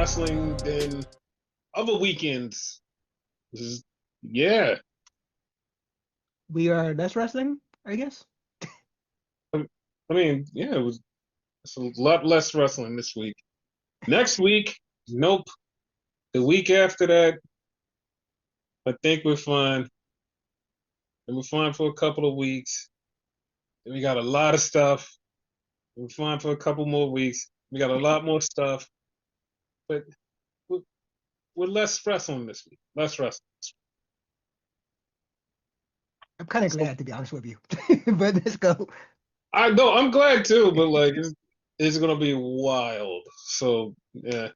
wrestling than other weekends. Yeah. We are less wrestling, I guess. I mean, yeah, it's a lot less wrestling this week. Next week, nope. The week after that, I think we're fine. And we're fine for a couple of weeks. And we got a lot of stuff. We're fine for a couple more weeks. We got a lot more stuff. But we're, we're less wrestling this week. Less wrestling. I'm kind of So glad to be honest with you, but let's go. I know I'm glad too, but like it's gonna be wild. So yeah.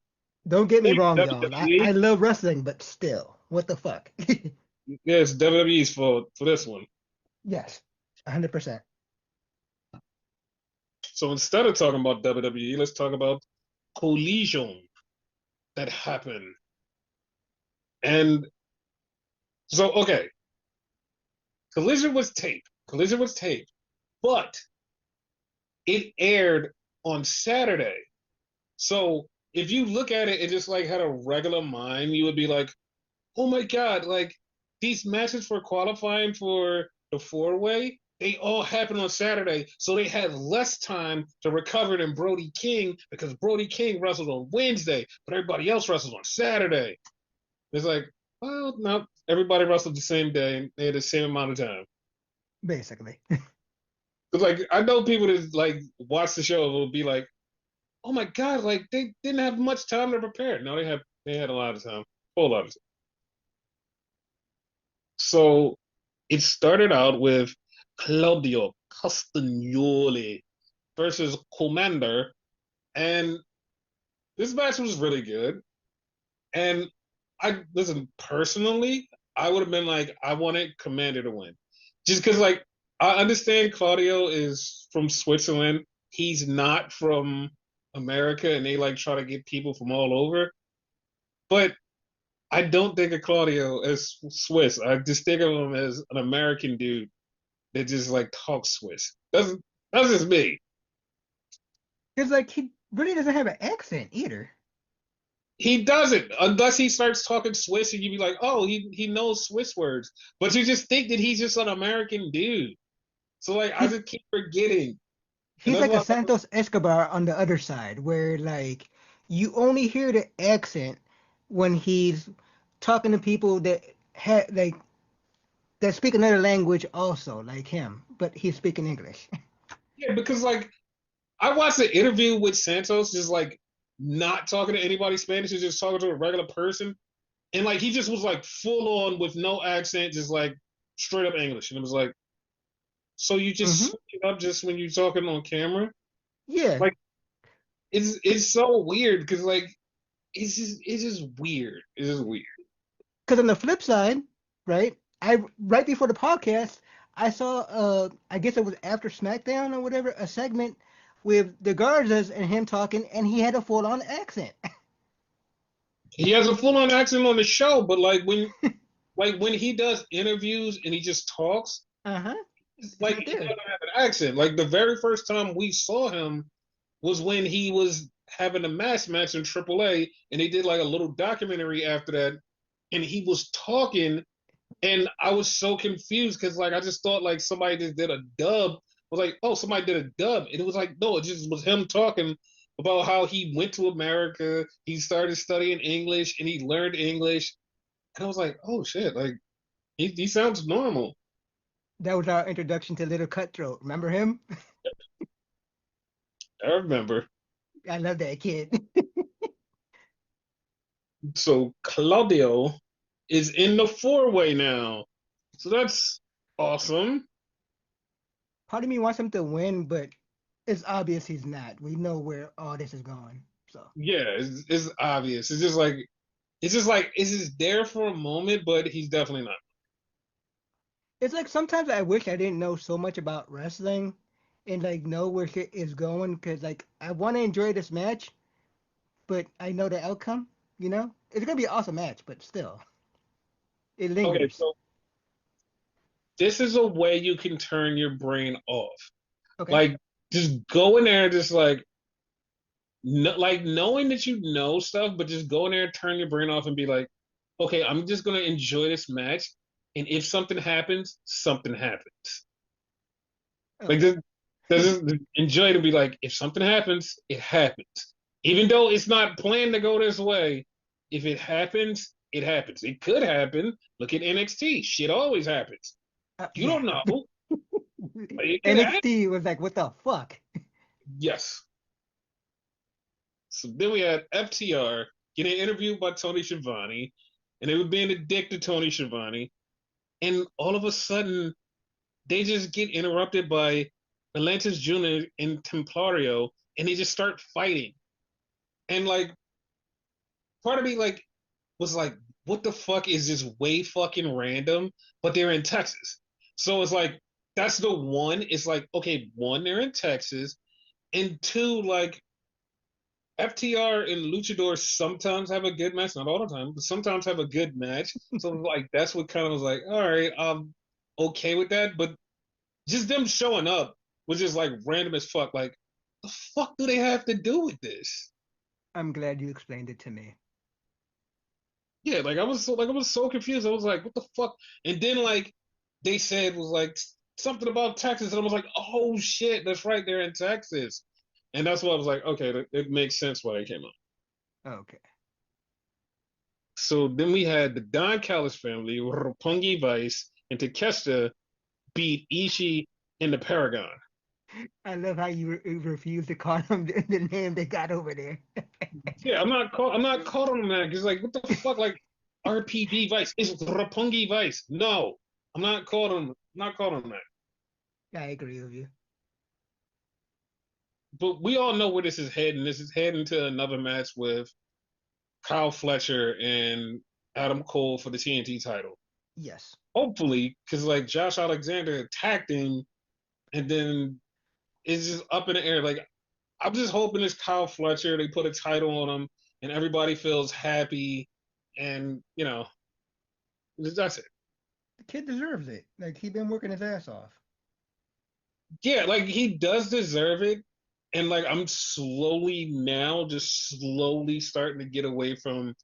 Don't get me Thanks, wrong, y'all. I WWE. love wrestling, but still, what the fuck? Yeah, it's WWE's fault for this one. Yes, 100%. So instead of talking about WWE, let's talk about collision that happened. And so, okay, collision was taped. Collision was taped, but it aired on Saturday. So if you look at it and just like had a regular mind, you would be like, oh my God, like these matches for qualifying for the four way, they all happened on Saturday. So they had less time to recover than Brody King because Brody King wrestled on Wednesday, but everybody else wrestles on Saturday. It's like, well, no, everybody wrestled the same day and they had the same amount of time. Basically. Because like I know people that like watch the show will be like, oh my God, like they didn't have much time to prepare. No, they had a lot of time. A whole lot of time. So it started out with Claudio Castagnoli versus Commander, and this match was really good. And I listen personally, I would have been like, I wanted Commander to win, just because like I understand Claudio is from Switzerland. He's not from America, and they like try to get people from all over. But I don't think of Claudio as Swiss. I just think of him as an American dude that just like talks Swiss. That's just me. Because, like, he really doesn't have an accent either. He doesn't unless he starts talking Swiss, and you be like, oh, he knows Swiss words, but you just think that he's just an American dude. So like, I He's just keep forgetting, and he's that's like a why. Santos Escobar on the other side, where, like, you only hear the accent when he's talking to people that like that speak another language also, like him, but he's speaking English. Yeah, because like I watched an interview with Santos, just like not talking to anybody Spanish, he's just talking to a regular person, and like he just was like full on with no accent, just like straight up English, and it was like, so you just Hmm. switch it up just when you're talking on camera? Yeah, Like it's so weird because like it's just weird. It's just weird. because on the flip side, right? I right before the podcast, I saw I guess it was after SmackDown or whatever, a segment with the Garzas and him talking, and he had a full on accent. He has a full on accent on the show, but like when he does interviews and he just talks, Uh-huh. it's It's like not he there. doesn't have an accent. Like the very first time we saw him was when he was having a match in AAA, and they did like a little documentary after that, and he was talking, and I was so confused because like I just thought like somebody just did a dub. I was like, oh, somebody did a dub, and it was like, no, it just was him talking about how he went to America, he started studying English, and he learned English, and I was like, oh shit, like he sounds normal. That was our introduction to Little Cutthroat. Remember him? I remember. I love that kid. So Claudio is in the four way now, so that's awesome. Part of me wants him to win, but it's obvious he's not. We know where all this is going. So Yeah, it's obvious. It's just there for a moment, but he's definitely not. it's like sometimes I wish I didn't know so much about wrestling and like know where shit is going because like I want to enjoy this match, but I know the outcome. It's gonna be an awesome match, but still, it Okay, lingers. so this is a way you can turn your brain off. Okay. Like, just go in there and just like, like knowing that you know stuff, but just go in there, turn your brain off, and be like, okay, I'm just gonna enjoy this match, and if something happens, something happens. Like Okay. just enjoy to be like, if something happens, it happens. Even though it's not planned to go this way, if it happens, it happens. It could happen. Look at NXT. Shit always happens. You Yeah. don't know. But it could happen. NXT was like, what the fuck? Yes. So then we had FTR getting interviewed by Tony Schiavone, and they were being a dick to Tony Schiavone, and all of a sudden they just get interrupted by Atlantis Jr. and Templario, and they just start fighting. And like part of me like was like, what the fuck is this way fucking random? But they're in Texas. So it's like that's the one. It's like, okay, one, they're in Texas, and two, like FTR and Luchador sometimes have a good match, not all the time, but sometimes have a good match. So like that's what kind of was like, all right, I'm okay with that. But just them showing up was just like random as fuck. Like, the fuck do they have to do with this? I'm glad you explained it to me. Yeah, I was so confused. I was like, what the fuck? And then like they said was like something about Texas, and I was like, oh shit, that's right, they're in Texas. And that's why I was like, okay, it makes sense why they came up. Okay. So then we had the Don Callis family, Roppongi Vice, and Takeshita beat Ishii and the Paragon. I love how you refuse to call them the name they got over there. Yeah, I'm not caught on that because like what the fuck, like RPD Vice, it's Roppongi Vice. No, not caught on that. I agree with you. But we all know where this is heading. This is heading to another match with Kyle Fletcher and Adam Cole for the TNT title. Yes. Hopefully, because like Josh Alexander attacked him, and then it's just up in the air. Like I'm just hoping it's Kyle Fletcher. They put a title on him, and everybody feels happy, and that's it. The kid deserves it. Like he been working his ass off. Yeah, like he does deserve it, and like I'm slowly now, just slowly starting to get away from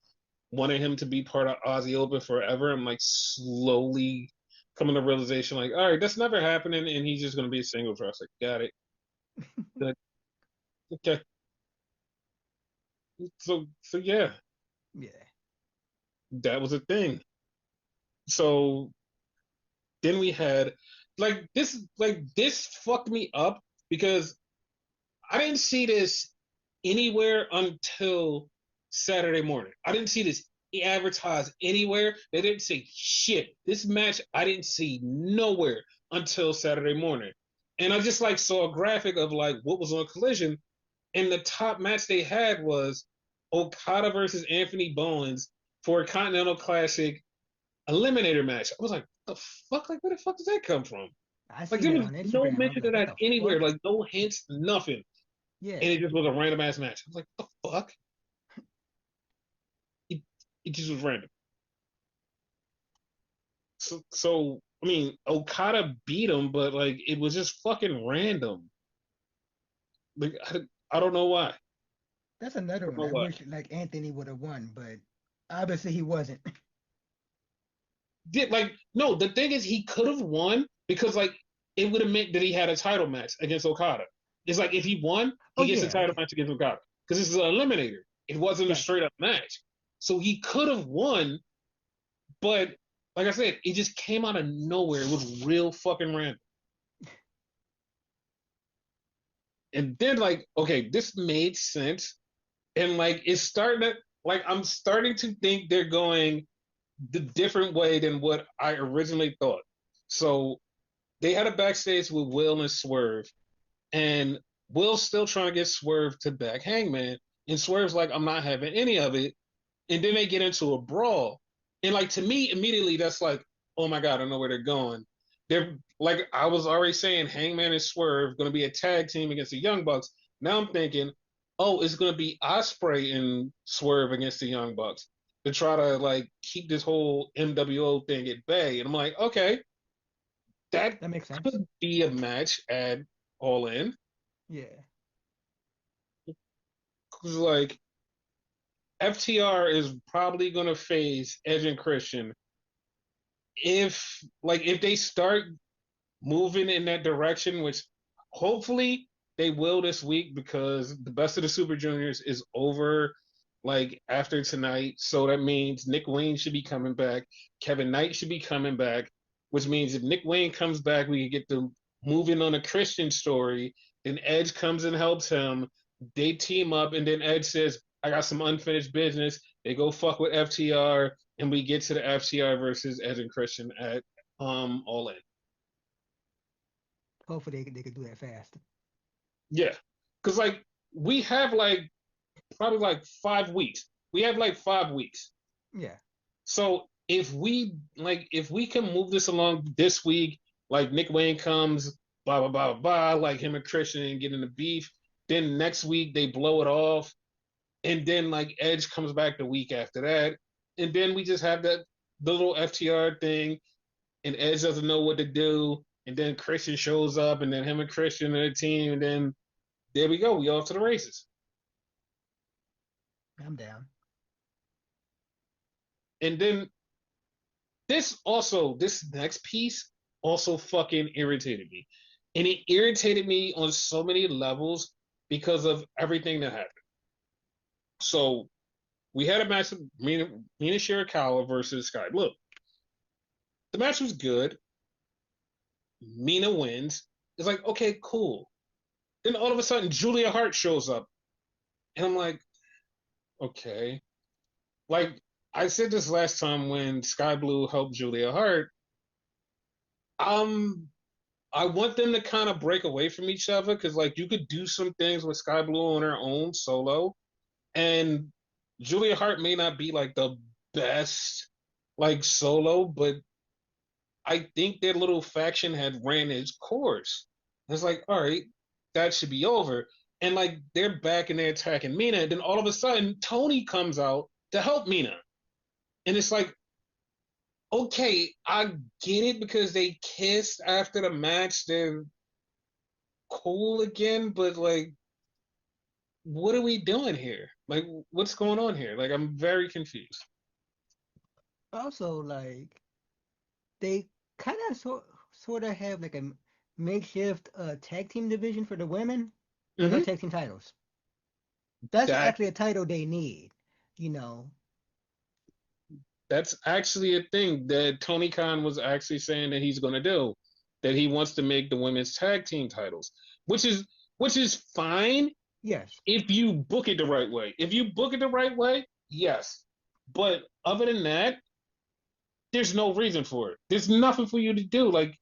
wanting him to be part of Aussie Open forever. I'm like slowly coming to realization, like, all right, that's never happening, and he's just gonna be a single for us. Like, got it. Good. Okay. So yeah, Yeah. that was a thing. So then we had like this fucked me up because I didn't see this anywhere until Saturday morning. I didn't see this advertised anywhere. They didn't say shit. This match I didn't see nowhere until Saturday morning. And I just like saw a graphic of like what was on Collision, and the top match they had was Okada versus Anthony Bowens for a Continental Classic eliminator match. I was like, the fuck? Like, where the fuck does that come from? I Like, seen there it was on no Instagram. I was mention of like, what that the anywhere. fuck? Like, no hints, nothing. Yeah. And it just was a random ass match. I was like, the fuck? It, it just was random. So I mean, Okada beat him, but like, it was just fucking random. Like, I don't know why. I That's another don't one. know I why. wish like Anthony would have won, but obviously he wasn't. Did like no? The thing is, he could have won because like it would have meant that he had a title match against Okada. It's like if he won, Oh he gets a yeah, title okay. match against Okada because this is an eliminator. It wasn't a Gotcha. straight up match, so he could have won. But like I said, it just came out of nowhere. It was real fucking random. And then like, okay, this made sense, and like it's starting to like I'm starting to think they're going the different way than what I originally thought. So they had a backstage with Will and Swerve, and Will's still trying to get Swerve to back Hangman, and Swerve's like, I'm not having any of it. And then they get into a brawl, and like to me, immediately that's like, oh my god, I know where they're going. They're like I was already saying, Hangman and Swerve going to be a tag team against the Young Bucks. Now I'm thinking, oh, it's going to be Osprey and Swerve against the Young Bucks to try to like keep this whole MWO thing at bay. And I'm like, okay, that That makes sense. could be a match at All In. Yeah. 'Cause, like FTR is probably gonna face Edge and Christian if they start moving in that direction, which hopefully they will this week because the best of the Super Juniors is over like after tonight. So that means Nick Wayne should be coming back. Kevin Knight should be coming back, which means if Nick Wayne comes back, we can get the moving on a Christian story. Then Edge comes and helps him. They team up, and then Edge says, I got some unfinished business. They go fuck with FTR, and we get to the FTR versus Edge and Christian at All In. Hopefully they could do that fast. Yeah, because like we have like probably like 5 weeks. We have like 5 weeks. Yeah. So if we can move this along this week, like Nick Wayne comes, blah blah blah blah, like him and Christian get in the beef. Then next week they blow it off, and then like Edge comes back the week after that, and then we just have the little FTR thing, and Edge doesn't know what to do, and then Christian shows up, and then him and Christian are a team, and then there we go. We off to the races. I'm down. And then this next piece also fucking irritated me. And it irritated me on so many levels because of everything that happened. So we had a match of Mina Shirakawa versus Sky Blue. The match was good. Mina wins. It's like, okay, cool. Then all of a sudden Julia Hart shows up. And I'm like, okay. Like I said this last time when Sky Blue helped Julia Hart. Um, I want them to kind of break away from each other because, like, you could do some things with Sky Blue on her own solo, and Julia Hart may not be like the best like solo, but I think their little faction had ran its course. It's like, all right, that should be over. And like they're back and they're attacking Mina, and then all of a sudden Tony comes out to help Mina. And it's like, okay, I get it because they kissed after the match. They're cool again, but like, what are we doing here? Like, what's going on here? Like, I'm very confused. Also, like they kind of sort of have like a makeshift tag team division for the women, but no Mm-hmm. tag team titles. That's That actually a title they need. You know. that's actually a thing that Tony Khan was actually saying that he's going to do. That he wants to make the women's tag team titles, which is which is fine Yes. if you book it the right way. If you book it the right way, yes. But other than that, there's no reason for it. There's nothing for you to do. Like,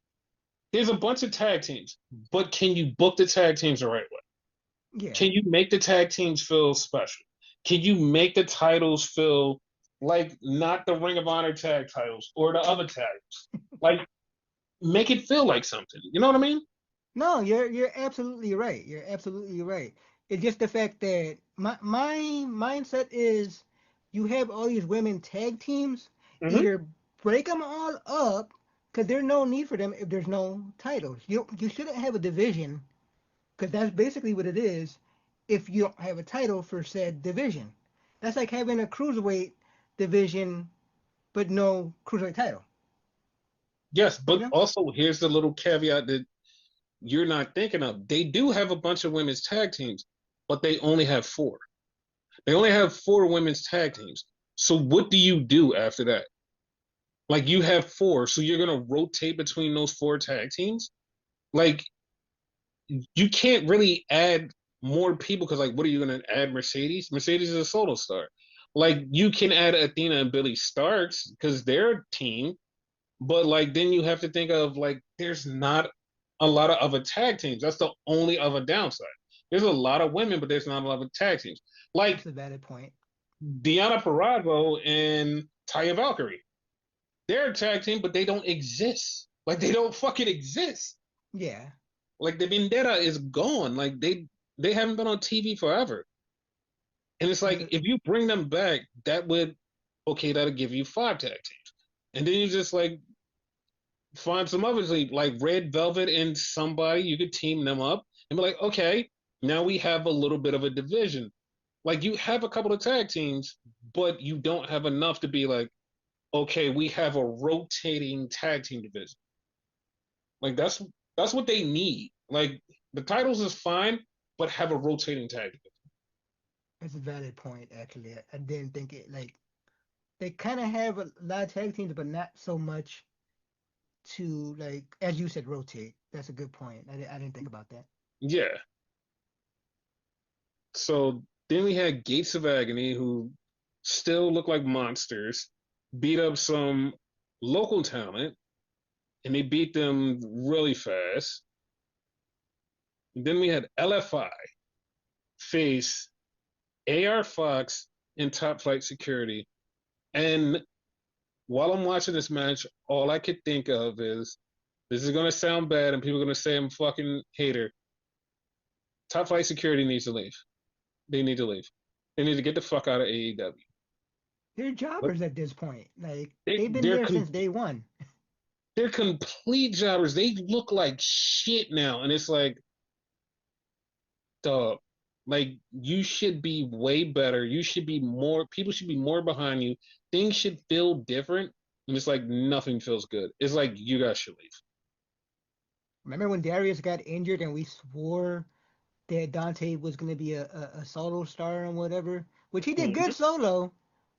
there's a bunch of tag teams, but can you book the tag teams the right way? Yeah. Can you make the tag teams feel special? Can you make the titles feel like not the Ring of Honor tag titles or the other tags? Like, make it feel like something. You know what I mean? No, you're absolutely right. You're absolutely right. It's just the fact that my mindset is you have all these women tag teams, Mm-hmm. either break them all up because there's no need for them if there's no titles. You shouldn't have a division because that's basically what it is if you don't have a title for said division. That's like having a cruiserweight division but no cruiserweight title. Yes, You but know? also here's the little caveat that you're not thinking of. They do have a bunch of women's tag teams, but they only have four. They only have four women's tag teams. So what do you do after that? Like you have four, so you're gonna rotate between those four tag teams. Like you can't really add more people because like what are you gonna add Mercedes? Mercedes is a solo star. Like you can add Athena and Billy Starks because they're a team, but like then you have to think of like there's not a lot of other tag teams. That's the only other downside. There's a lot of women, but there's not a lot of tag teams. Like That's a valid point. Diana Perago and Taya Valkyrie. They're a tag team, but they don't exist. Like they don't fucking exist. Yeah. Like the Vendetta is gone. Like they haven't been on TV forever. And it's That's like a, if you bring them back, that would okay, that'll give you five tag teams. And then you just like find some others like Red Velvet and somebody, you could team them up and be like, okay, now we have a little bit of a division. Like you have a couple of tag teams, but you don't have enough to be like, okay, we have a rotating tag team division. Like that's what they need. Like the titles is fine, but have a rotating tag division. That's a valid point, actually. I didn't think it like they kind of have a lot of tag teams, but not so much to like, as you said, rotate. That's a good point. I didn't think about that. Yeah. So then we had Gates of Agony, who still look like monsters, beat up some local talent, and they beat them really fast. And then we had LFI face AR Fox and Top Flight Security. And while I'm watching this match, all I could think of is this is going to sound bad and people are going to say I'm a fucking hater. Top Flight Security needs to leave. They need to leave. They need to get the fuck out of AEW. They're But jobbers at this point. Like they, they've been they're there since day one. they're complete jobbers. They look like shit now, and it's like, dog, like you should be way better. You should be more. People should be more behind you. Things should feel different, and it's like nothing feels good. It's like you guys should leave. Remember when Darius got injured and we swore that Dante was going to be a solo star and whatever, which he did Mm-hmm. good solo,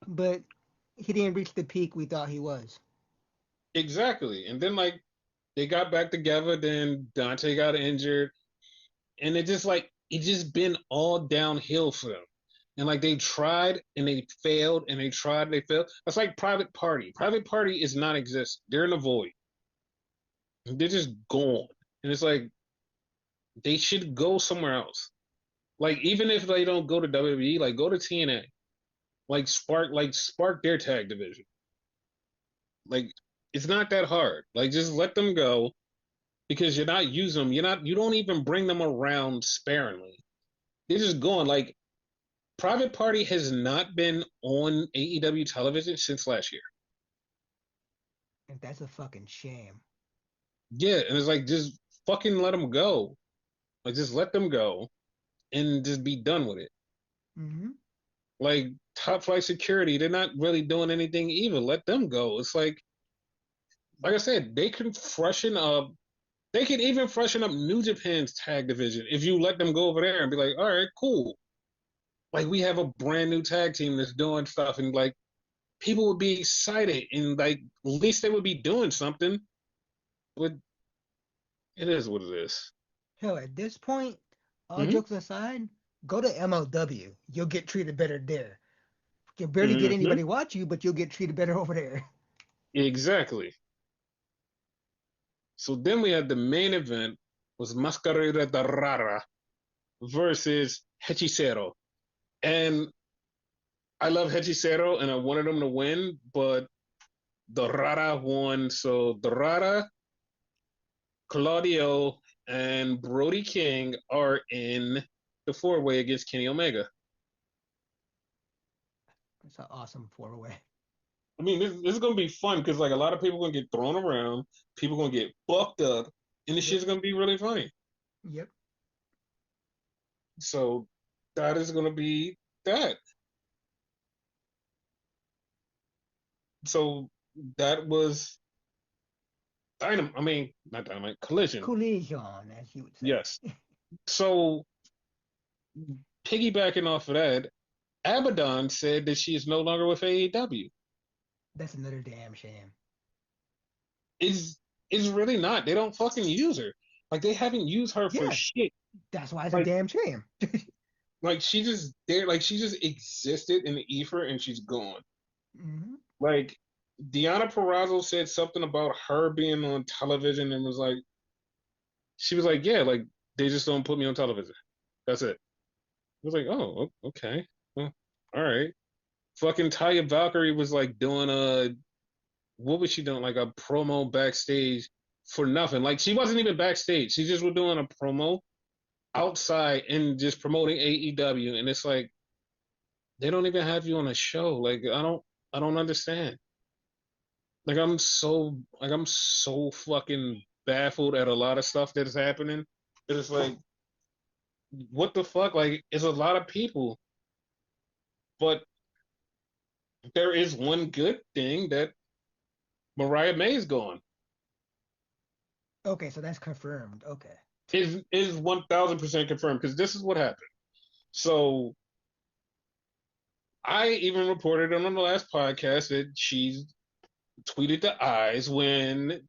but he didn't reach the peak we thought he was. Exactly. And then like they got back together, then Dante got injured, and it just like it just been all downhill for them. And like they tried and they failed and they tried and they failed. That's like Private Party. Private Party is not exist. They're in a void. They're just gone. And it's like they should go somewhere else. Like even if they don't go to WWE, like go to TNA. Like spark their tag division. Like it's not that hard. Like just let them go because you're not using them. You don't even bring them around sparingly. They're just going like Private Party has not been on AEW television since last year. And that's a fucking shame. Yeah, and it's like just fucking let them go. Like just let them go and just be done with it. Hmm. Like Top Flight Security, they're not really doing anything either. Let them go. It's like I said, they can freshen up. They can even freshen up New Japan's tag division if you let them go over there and be like, all right, cool. Like we have a brand new tag team that's doing stuff, and like people would be excited, and like at least they would be doing something. But it is what it is. Hell, at this point, all Mm-hmm. jokes aside, go to MLW. You'll get treated better there. You barely get Mm-hmm. anybody watch you, but you'll get treated better over there. Exactly. So then we had the main event was Mascarita de Rara versus Hechicero. And I love Hechicero and I wanted him to win, but the Rara won. So the Rara, Claudio, and Brody King are in the four-way against Kenny Omega. It's an awesome four-way. I mean, this is gonna be fun because like a lot of people are gonna get thrown around, people are gonna get fucked up, and this Yep. shit's gonna be really funny. Yep. So that is gonna be that. So that was dynamite. I mean, not dynamite, collision. Collision, as you would say. Yes. So piggybacking off of that, Abaddon said that she is no longer with AEW. That's another damn shame. Is really not. They don't fucking use her. Like they haven't used her for Yeah, shit. that's why it's a Like damn shame. like she just there. Like she just existed in the ether and she's gone. Hmm. Like Deanna Perrazzo said something about her being on television and was like, she was like, yeah, like they just don't put me on television. That's it. I was like, oh, okay. Well, all right. Fucking Taya Valkyrie was like doing what was she doing? Like a promo backstage for nothing. Like she wasn't even backstage. She just was doing a promo outside and just promoting AEW. And it's like they don't even have you on a show. Like I don't understand. I'm so fucking baffled at a lot of stuff that is happening. It's like what the fuck? Like it's a lot of people. But there is one good thing that Mariah May's gone. Okay, so that's confirmed. Okay. Is 1,000% confirmed because this is what happened. So I even reported on the last podcast that she tweeted the eyes when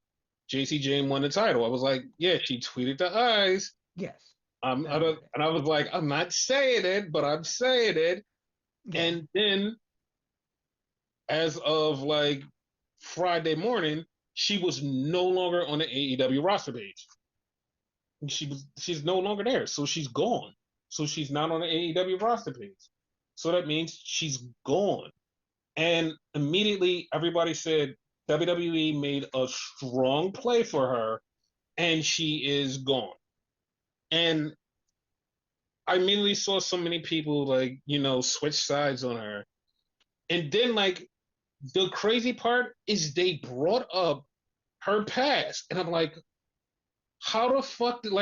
JC Jane won the title. I was like, yeah, she tweeted the eyes. Yes, I I don't, remember that. and I was like, I'm not saying it, but I'm saying it. Yeah. And then, as of like Friday morning, she was no longer on the AEW roster page. She's no longer there, so she's gone. So she's not on the AEW roster page. So that means she's gone. And immediately everybody said WWE made a strong play for her and she is gone. And I immediately saw so many people like, switch sides on her. And then like the crazy part is they brought up her past. And I'm like, how the fuck did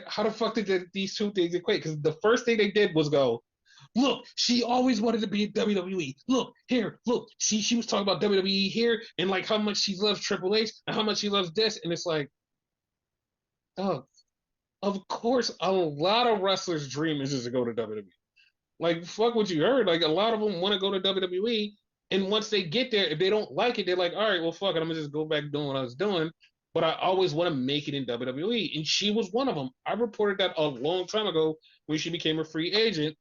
how the fuck did these two things equate? Because the first thing they did was go, look, she always wanted to be in WWE. Look, here, look, she was talking about WWE here and like how much she loves Triple H and how much she loves this. And it's like, oh, of course, a lot of wrestlers' dream is just to go to WWE. Like, fuck what you heard. Like, a lot of them want to go to WWE. And once they get there, if they don't like it, they're like, all right, well, fuck it. I'm going to just go back doing what I was doing. But I always want to make it in WWE. And she was one of them. I reported that a long time ago when she became a free agent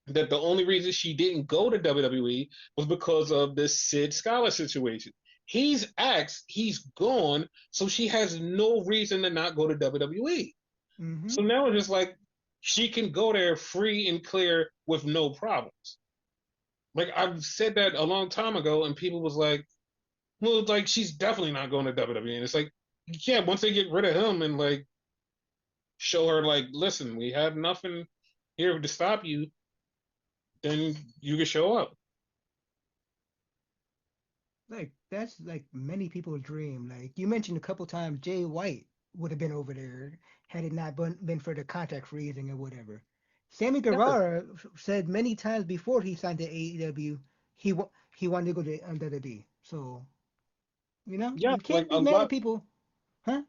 that the only reason she didn't go to WWE was because of the Sid Scala situation. He's axed, he's gone, so she has no reason to not go to WWE. Mm-hmm. So now it's just like she can go there free and clear with no problems. Like I've said that a long time ago, and people was like, "Well, like she's definitely not going to WWE." And it's like, yeah, once they get rid of him and like show her like, listen, we have nothing here to stop you, then you can show up. Like that's like many people's dream. Like you mentioned a couple times, Jay White would have been over there had it not been for the contract freezing or whatever. Sammy Yeah, Guevara said many times before he signed to AEW, he wanted to go to WWE. So yeah, you like can't be mad at people, huh?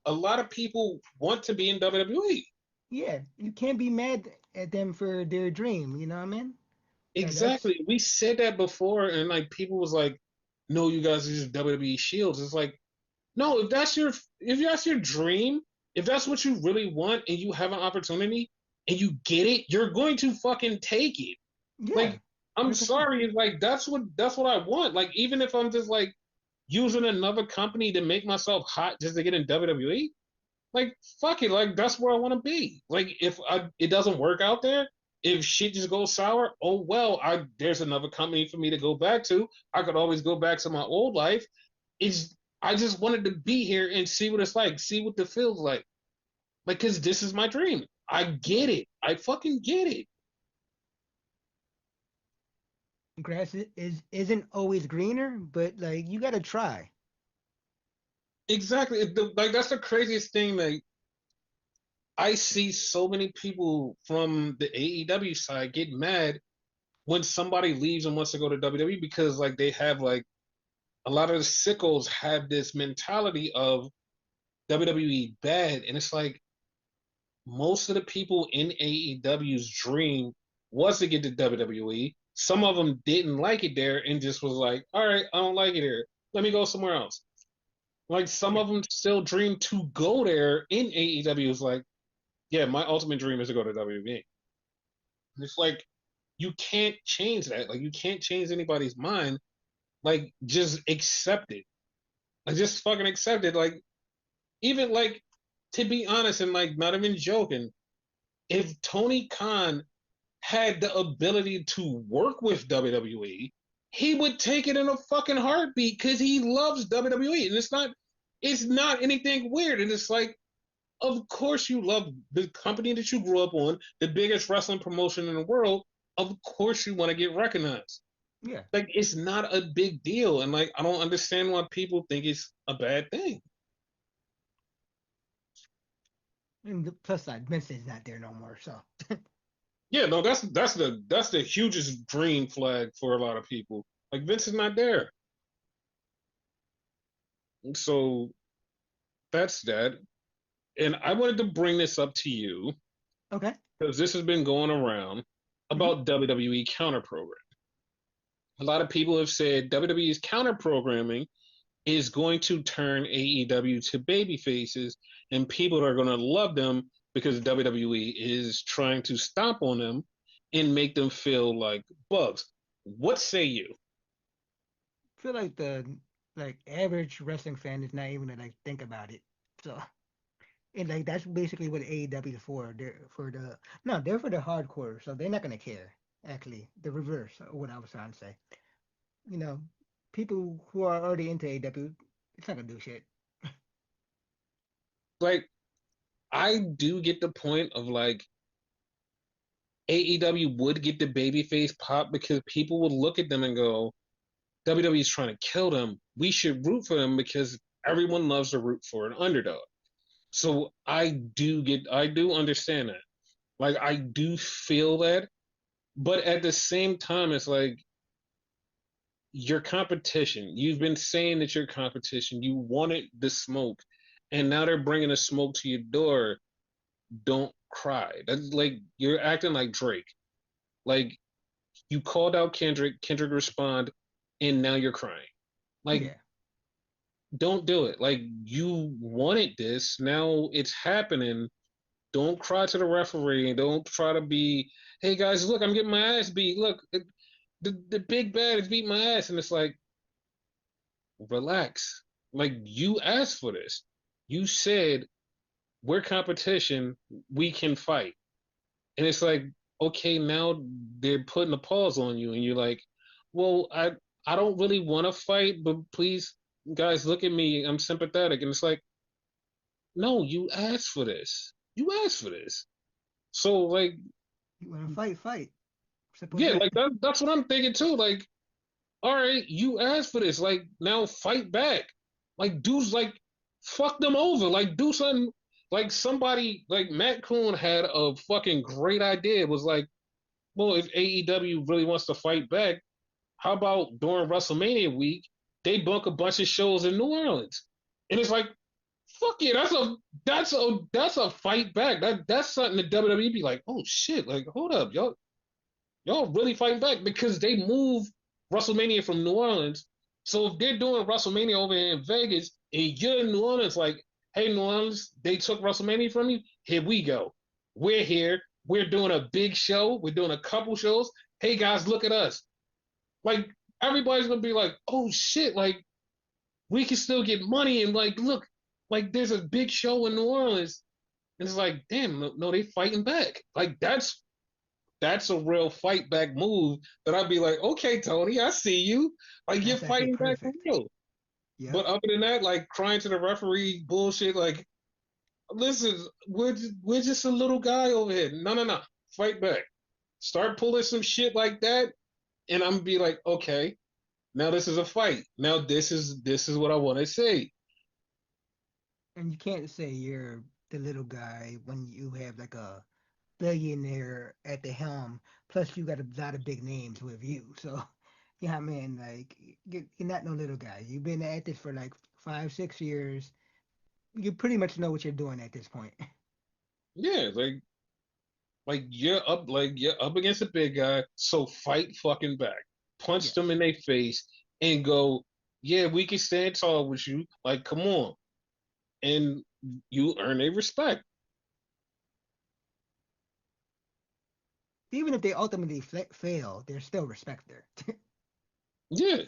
a lot of people want to be in WWE. Yeah, you can't be mad at them for their dream. You know what I mean? That's Exactly. We said that before, and like people was like, "No, you guys are just WWE shields." It's like, no, if that's your dream, if that's what you really want, and you have an opportunity and you get it, you're going to fucking take it. yeah, Like, I'm 100%. sorry, it's like that's what I want. Like, even if I'm just like using another company to make myself hot just to get in WWE, like fuck it, like that's where I want to be. Like if it doesn't work out there, if shit just goes sour, oh well, I there's another company for me to go back to. I could always go back to my old life. It's I just wanted to be here and see what it's like, see what the feels like, cause this is my dream. I Yeah, get it. I fucking get it. grass isn't always greener, but like you gotta try. Exactly. Like that's the craziest thing. Like I see so many people from the AEW side get mad when somebody leaves and wants to go to WWE because like they have like a lot of the sickos have this mentality of WWE bad, and it's like most of the people in AEW's dream was to get to WWE. Some of them didn't like it there and just was like, all right, I don't like it here. Let me go somewhere else. Like some Yeah, of them still dream to go there in AEW. It's like, yeah, my ultimate dream is to go to WWE. It's like you can't change that. Like you can't change anybody's mind. Like just accept it. Like just fucking accept it. Like even like to be honest and like not even joking, if Tony Khan had the ability to work with WWE, he would take it in a fucking heartbeat because he loves WWE. And it's not anything weird. And it's like, of course you love the company that you grew up on, the biggest wrestling promotion in the world. Of course you want to get recognized. yeah. Like it's not a big deal. And like I don't understand why people think it's a bad thing. And the plus side, Vince is not there no more, so Yeah, no, that's the hugest green flag for a lot of people. Like Vince is not there, so that's that. And I wanted to bring this up to you Okay. because this has been going around Hmm. about WWE counter program. A lot of people have said WWE's counter programming is going to turn AEW to baby faces, and people are going to love them because WWE is trying to stomp on them and make them feel like bugs. What say you? I feel like the average wrestling fan is not even gonna think about it. So and that's basically what AEW is for. They're for the no, they're for the hardcore, so they're not gonna care. Actually, the reverse of what I was trying to say. You know, people who are already into AEW, it's not gonna do shit. Like, I do get the point of like AEW would get the babyface pop because people would look at them and go, WWE is trying to kill them. We should root for them because everyone loves to root for an underdog. So I do understand that. Like I do feel that, but at the same time, it's like your competition. You've been saying that your competition. You wanted the smoke, and now they're bringing the smoke to your door. Don't cry. That's like you're acting like Drake. Like you called out Kendrick. Kendrick respond, and now you're crying. Like Yeah, don't do it. Like you wanted this. Now it's happening. Don't cry to the referee. Don't try to be, hey guys, look, I'm getting my ass beat. Look, the big bad is beating my ass. And it's like, relax. Like you asked for this. You said we're competition, we can fight. And it's like, okay, now they're putting a pause on you, and you're like, well, I don't really want to fight, but please, guys, look at me. I'm sympathetic. And it's like, no, you asked for this. You asked for this. So like, you wanna fight, fight. Simple as yeah, that. like that's what I'm thinking too. Like, all right, you asked for this. Like, now fight back. Like, dudes, like, fuck them over. Like, do something. Like, somebody, like, Matt Coon had a fucking great idea. It was like, well, if AEW really wants to fight back, how about during WrestleMania week, they book a bunch of shows in New Orleans? And it's like, fuck yeah, that's a fight back. That's something that WWE be like, oh shit, like, hold up, y'all really fighting back because they moved WrestleMania from New Orleans. So if they're doing WrestleMania over in Vegas and you're in New Orleans, like, hey, New Orleans, they took WrestleMania from you. Here we go. We're here. We're doing a big show. We're doing a couple shows. Hey guys, look at us. Like everybody's gonna be like, oh shit, like we can still get money and like look, like there's a big show in New Orleans. And it's like, damn, no, they fighting back. Like that's a real fight back move that I'd be like, okay, Tony, I see you. Like you're That's actually fighting back for perfect. real. Yep. But other than that, like crying to the referee bullshit, like, listen, we're just a little guy over here. No, no, no. Fight back. Start pulling some shit like that, and I'm gonna be like, okay, now this is a fight. Now this is what I want to say. And you can't say you're the little guy when you have like a billionaire at the helm. Plus, you got a lot of big names with you. So, yeah, I mean, like, you're not no little guy. You've been at this for like 5, 6 years. You pretty much know what you're doing at this point. Yeah, like you're up against a big guy, so fight fucking back. Punch them Yes. in their face and go, yeah, we can stand tall with you. Like, come on. And you earn their respect. Even if they ultimately fail, there's still respect there. Yeah.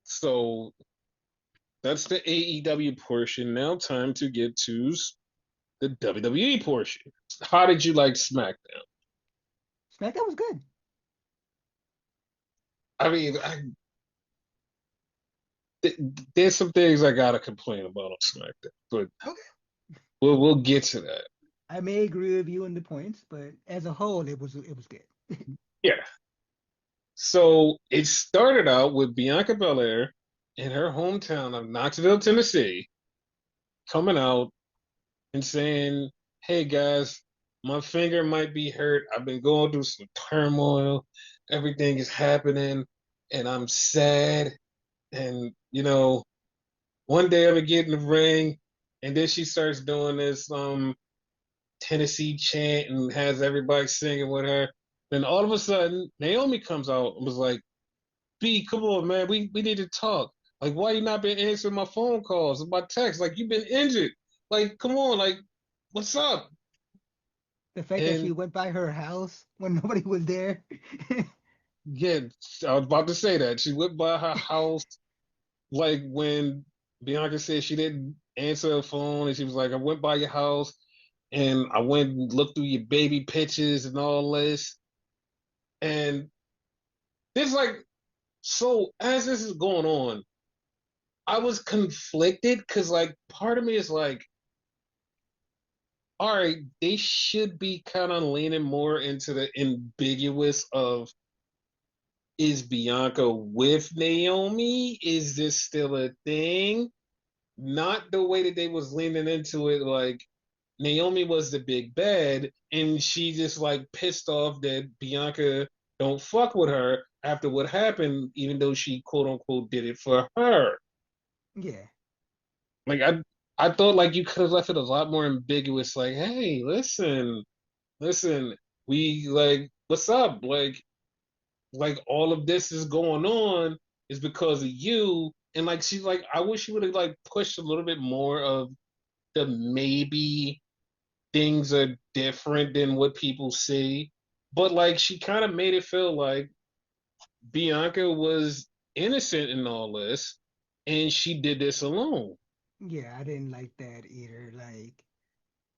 So that's the AEW portion. Now time to get to the WWE portion. How did you like SmackDown? SmackDown was good. I mean, th- there's some things I gotta complain about on SmackDown, but Okay. we'll get to that. I may agree with you on the points, but as a whole, it was good. Yeah. So it started out with Bianca Belair in her hometown of Knoxville, Tennessee, coming out and saying, "Hey guys, my finger might be hurt. I've been going through some turmoil. Everything is happening, and I'm sad. And one day I'm gonna get in the ring, and then she starts doing this Tennessee chant and has everybody singing with her. Then all of a sudden, Naomi comes out and was like, "B, come on, man, we need to talk. Like, why you not been answering my phone calls and my texts? Like, you've been injured. Like, come on, like, what's up?" The fact that she And went by her house when nobody was there. yeah, I was about to say that she went by her house, like when Bianca said she didn't answer her phone, and she was like, "I went by your house and I went and looked through your baby pictures and all this." And there's like, so as this is going on, I was conflicted because like part of me is like, all right, they should be kind of leaning more into the ambiguous of, is Bianca with Naomi? Is this still a thing? Not the way that they was leaning into it, like Naomi was the big bad, and she just like pissed off that Bianca don't fuck with her after what happened, even though she quote unquote did it for her. Yeah, Like I thought like you could have left it a lot more ambiguous, like, hey, listen, we like, what's up? Like all of this is going on is because of you. And like she's like, I wish you would have like pushed a little bit more of the maybe things are different than what people see. But like she kind of made it feel like Bianca was innocent in all this and she did this alone. yeah, I didn't like that either. Like,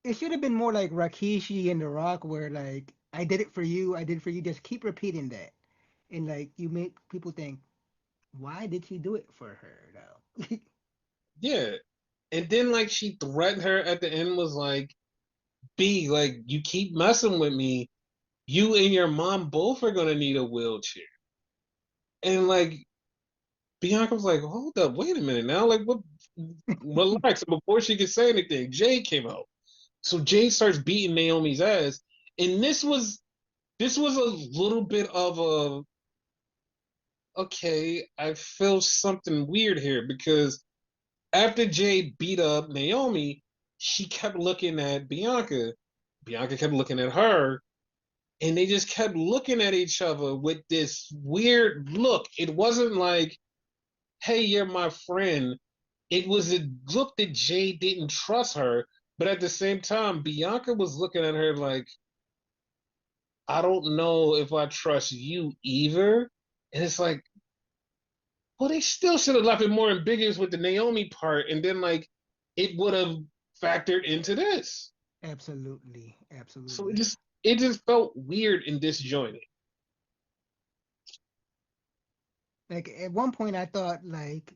it should have been more like Rakishi and The Rock, where like, I did it for you, I did it for you. Just keep repeating that, and like, you make people think, why did she do it for her though? Yeah. And then like she threatened her at the end, was like, B, like you keep messing with me, you and your mom both are gonna need a wheelchair. And like Bianca was like, hold up, wait a minute now. Like what, relax. And before she could say anything, Jade came out. So Jade starts beating Naomi's ass. And this was a little bit of a, okay, I feel something weird here because after Jade beat up Naomi, she kept looking at Bianca. Bianca kept looking at her, and they just kept looking at each other with this weird look. It wasn't like, hey, you're my friend. It was a look that Jade didn't trust her, but at the same time, Bianca was looking at her like, I don't know if I trust you either. And it's like, well, they still should have left it more ambiguous with the Naomi part, and then like it would have factored into this. Absolutely, So it absolutely. just it just felt weird and disjointed. Like at one point, I thought like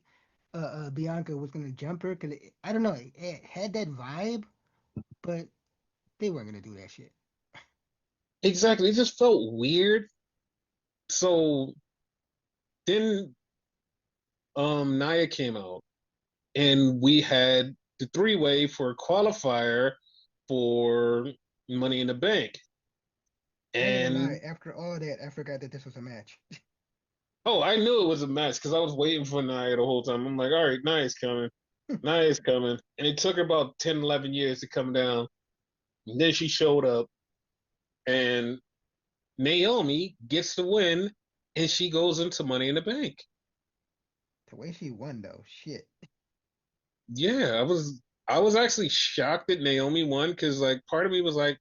Bianca was gonna jump her because I don't know, it had that vibe, but they weren't gonna do that shit. Exactly. It just felt weird. So then Naya came out and we had the three-way for qualifier for Money in the Bank. I ain't gonna lie. And After all that, I forgot that this was a match. oh, I knew it was a match because I was waiting for Naya the whole time. I'm like, all right, Naya's coming. Naya's coming. And it took her about 10, 11 years to come down. And then she showed up and Naomi gets the win and she goes into Money in the Bank. The way she won though, shit. Yeah, I was actually shocked that Naomi won because like part of me was like,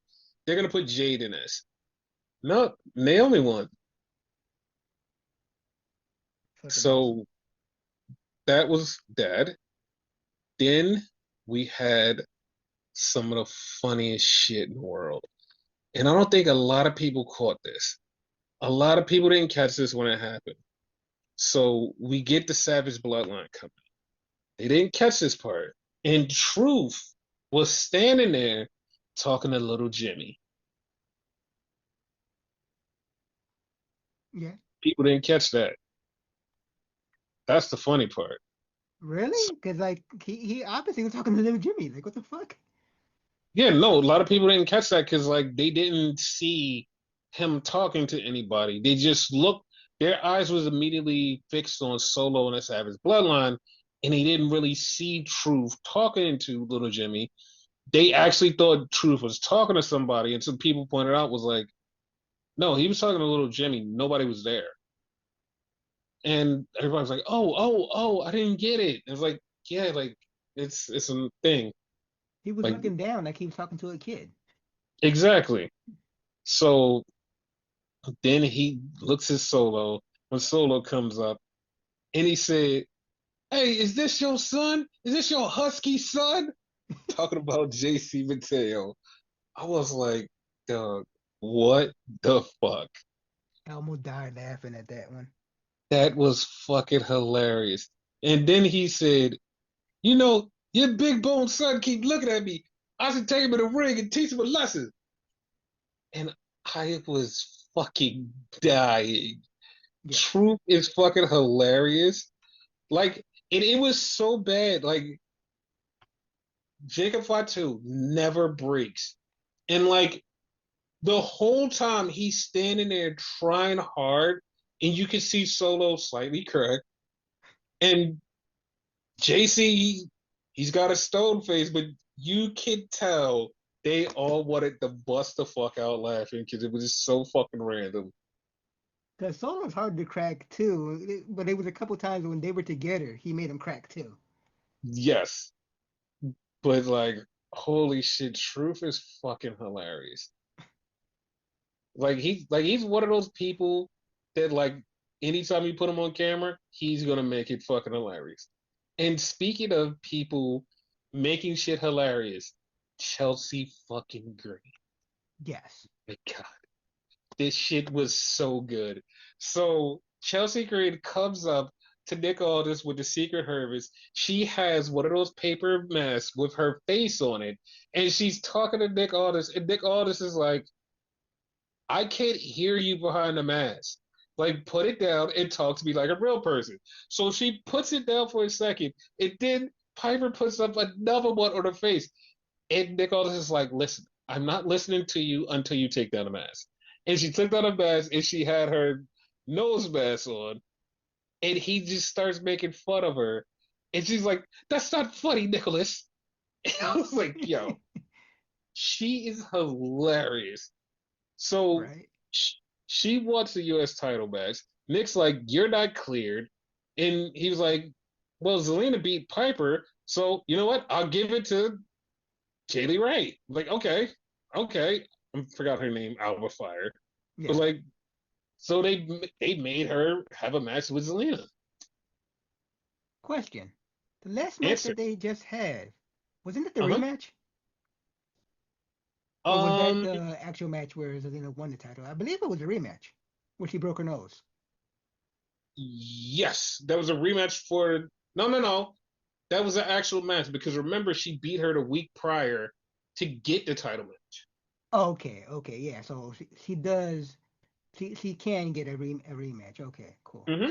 they're gonna put Jade in this. No, Naomi won. Fucking awesome. So that was that. Then we had some of the funniest shit in the world. And I don't think a lot of people caught this. A lot of people didn't catch this when it happened. So we get the Savage Bloodline coming. They didn't catch this part. And Truth was standing there talking to little Jimmy. Yeah. People didn't catch that. That's the funny part. Really? Because like he obviously was talking to little Jimmy. Like what the fuck? Yeah, no, a lot of people didn't catch that because like they didn't see him talking to anybody. They just looked, their eyes was immediately fixed on Solo and the Savage Bloodline, and they didn't really see Truth talking to Little Jimmy. They actually thought Truth was talking to somebody, and some people pointed out was like, no, he was talking to Little Jimmy. Nobody was there, and everybody was like, oh, I didn't get it. It's like, yeah, like it's a thing, He was like looking down like he was talking to a kid. exactly. So then he looks at Solo when Solo comes up and he said, "Hey, is this your son? Is this your husky son?" Talking about JC Mateo. I was like, dog, what the fuck? I almost died laughing at that one. That was fucking hilarious. And then he said, your big bone son keep looking at me. I should take him in the ring and teach him a lesson. And I was fucking dying. Yeah. Truth is fucking hilarious. Like, and it was so bad. Like, Jacob Fatu never breaks. And like the whole time he's standing there trying hard, and you can see Solo slightly correct. And JC, he's got a stone face, but you can tell they all wanted to bust the fuck out laughing because it was just so fucking random. Because Solo's hard to crack too, but it was a couple times when they were together, he made him crack too. Yes, but like, holy shit, Truth is fucking hilarious. Like he's one of those people that like anytime you put him on camera, he's gonna make it fucking hilarious. And speaking of people making shit hilarious, Chelsea fucking Green. Yes. My God, this shit was so good. So Chelsea Green comes up to Nick Aldis with the Secret Harvest. She has one of those paper masks with her face on it, and she's talking to Nick Aldis, and Nick Aldis is like, I can't hear you behind the mask. Like, put it down and talk to me like a real person. So she puts it down for a second, and then Piper puts up another one on her face. And Nick Aldis is like, listen, I'm not listening to you until you take down the mask. And she took down the mask and she had her nose mask on, and he just starts making fun of her. And she's like, that's not funny, Nicholas. And I was like, yo, she is hilarious. So Right? sh- she wants the U.S. title match. Nick's like, "You're not cleared," and he was like, "Well, Zelina beat Piper, so you know what? I'll give it to Kaylee Ray." I'm like, okay, okay. I forgot her name, Alba Fire, but Yeah. like, so they made her have a match with Zelina. Question. The last match Answer. that they just had, wasn't it the Uh rematch? huh. Or was that the actual match where Zelina won the title? I believe it was a rematch where she broke her nose. Yes, that was a rematch for. No, no, no. That was an actual match because remember she beat her the week prior to get the title match. Oh, okay, okay, yeah. So she does, she can get a rematch. Okay, cool. Mm-hmm.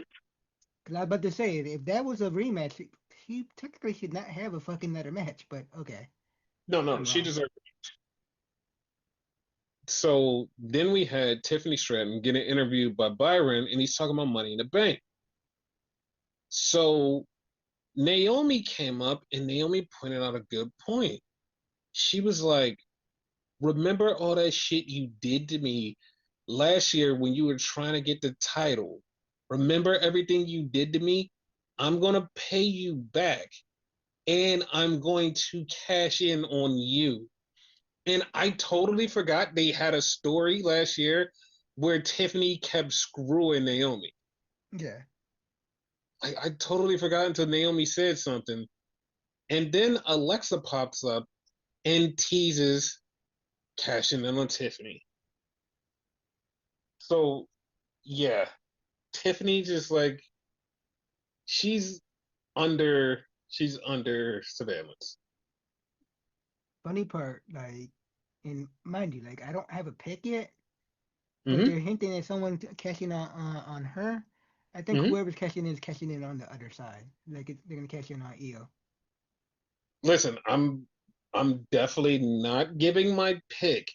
Because I was about to say, if that was a rematch, she technically should not have a fucking another match, but okay, No, no, I'm she wrong. deserved it. So then we had Tiffany Stratton getting interviewed by Byron, and he's talking about Money in the Bank. So Naomi came up, and Naomi pointed out a good point. She was like, "Remember all that shit you did to me last year when you were trying to get the title? Remember everything you did to me? I'm gonna pay you back, and I'm going to cash in on you." And I totally forgot they had a story last year where Tiffany kept screwing Naomi. Yeah. I totally forgot until Naomi said something. And then Alexa pops up and teases cashing in on Tiffany. So, yeah, Tiffany just like she's she's under surveillance. Funny part, like, and mind you, like, I don't have a pick yet, but Mm-hmm. they're hinting at someone cashing on her. I think Mm-hmm. whoever's cashing in is cashing in on the other side. Like, they're gonna cash in on Io. Listen, I'm I'm definitely not giving my pick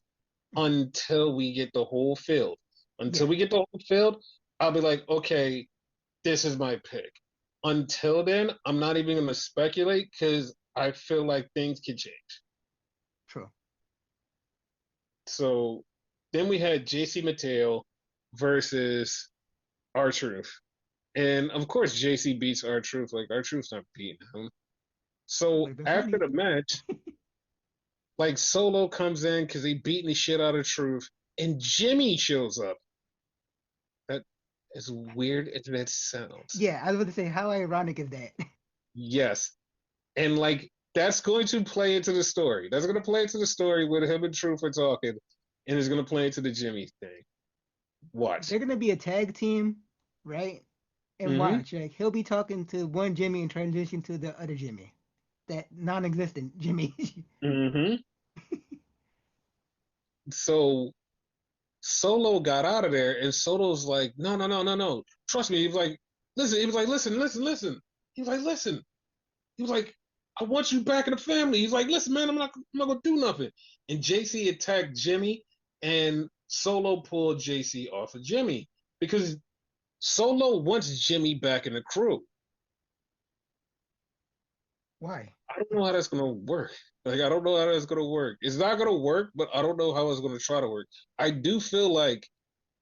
until we get the whole field. Until Yeah, we get the whole field, I'll be like, okay, this is my pick. Until then, I'm not even going to speculate because I feel like things can change. true. So then we had JC Mateo versus R Truth. And of course, JC beats R Truth. Like, R Truth's not beating him. Would So have been after funny. the match, like Solo comes in because he beating the shit out of Truth, and Jimmy shows up. That as weird as that sounds. Yeah, I was about to say, how ironic is that? Yes. And like that's going to play into the story. That's going to play into the story with him and Truth are talking, and it's going to play into the Jimmy thing. Watch. They're gonna be a tag team, right? And Mm-hmm. watch, like he'll be talking to one Jimmy and transition to the other Jimmy, that non-existent Jimmy. Mm-hmm. So Solo got out of there, and Solo's like, no, no, no, no, no. Trust me. He was like, listen. He was like, listen, listen, listen. He was like, listen. He was like, I want you back in the family. He's like, listen, man, I'm not gonna do nothing. And JC attacked Jimmy, and Solo pulled JC off of Jimmy because Solo wants Jimmy back in the crew. Why? I don't know how that's gonna work. Like, I don't know how that's gonna work. It's not gonna work, but I don't know how it's gonna try to work. I do feel like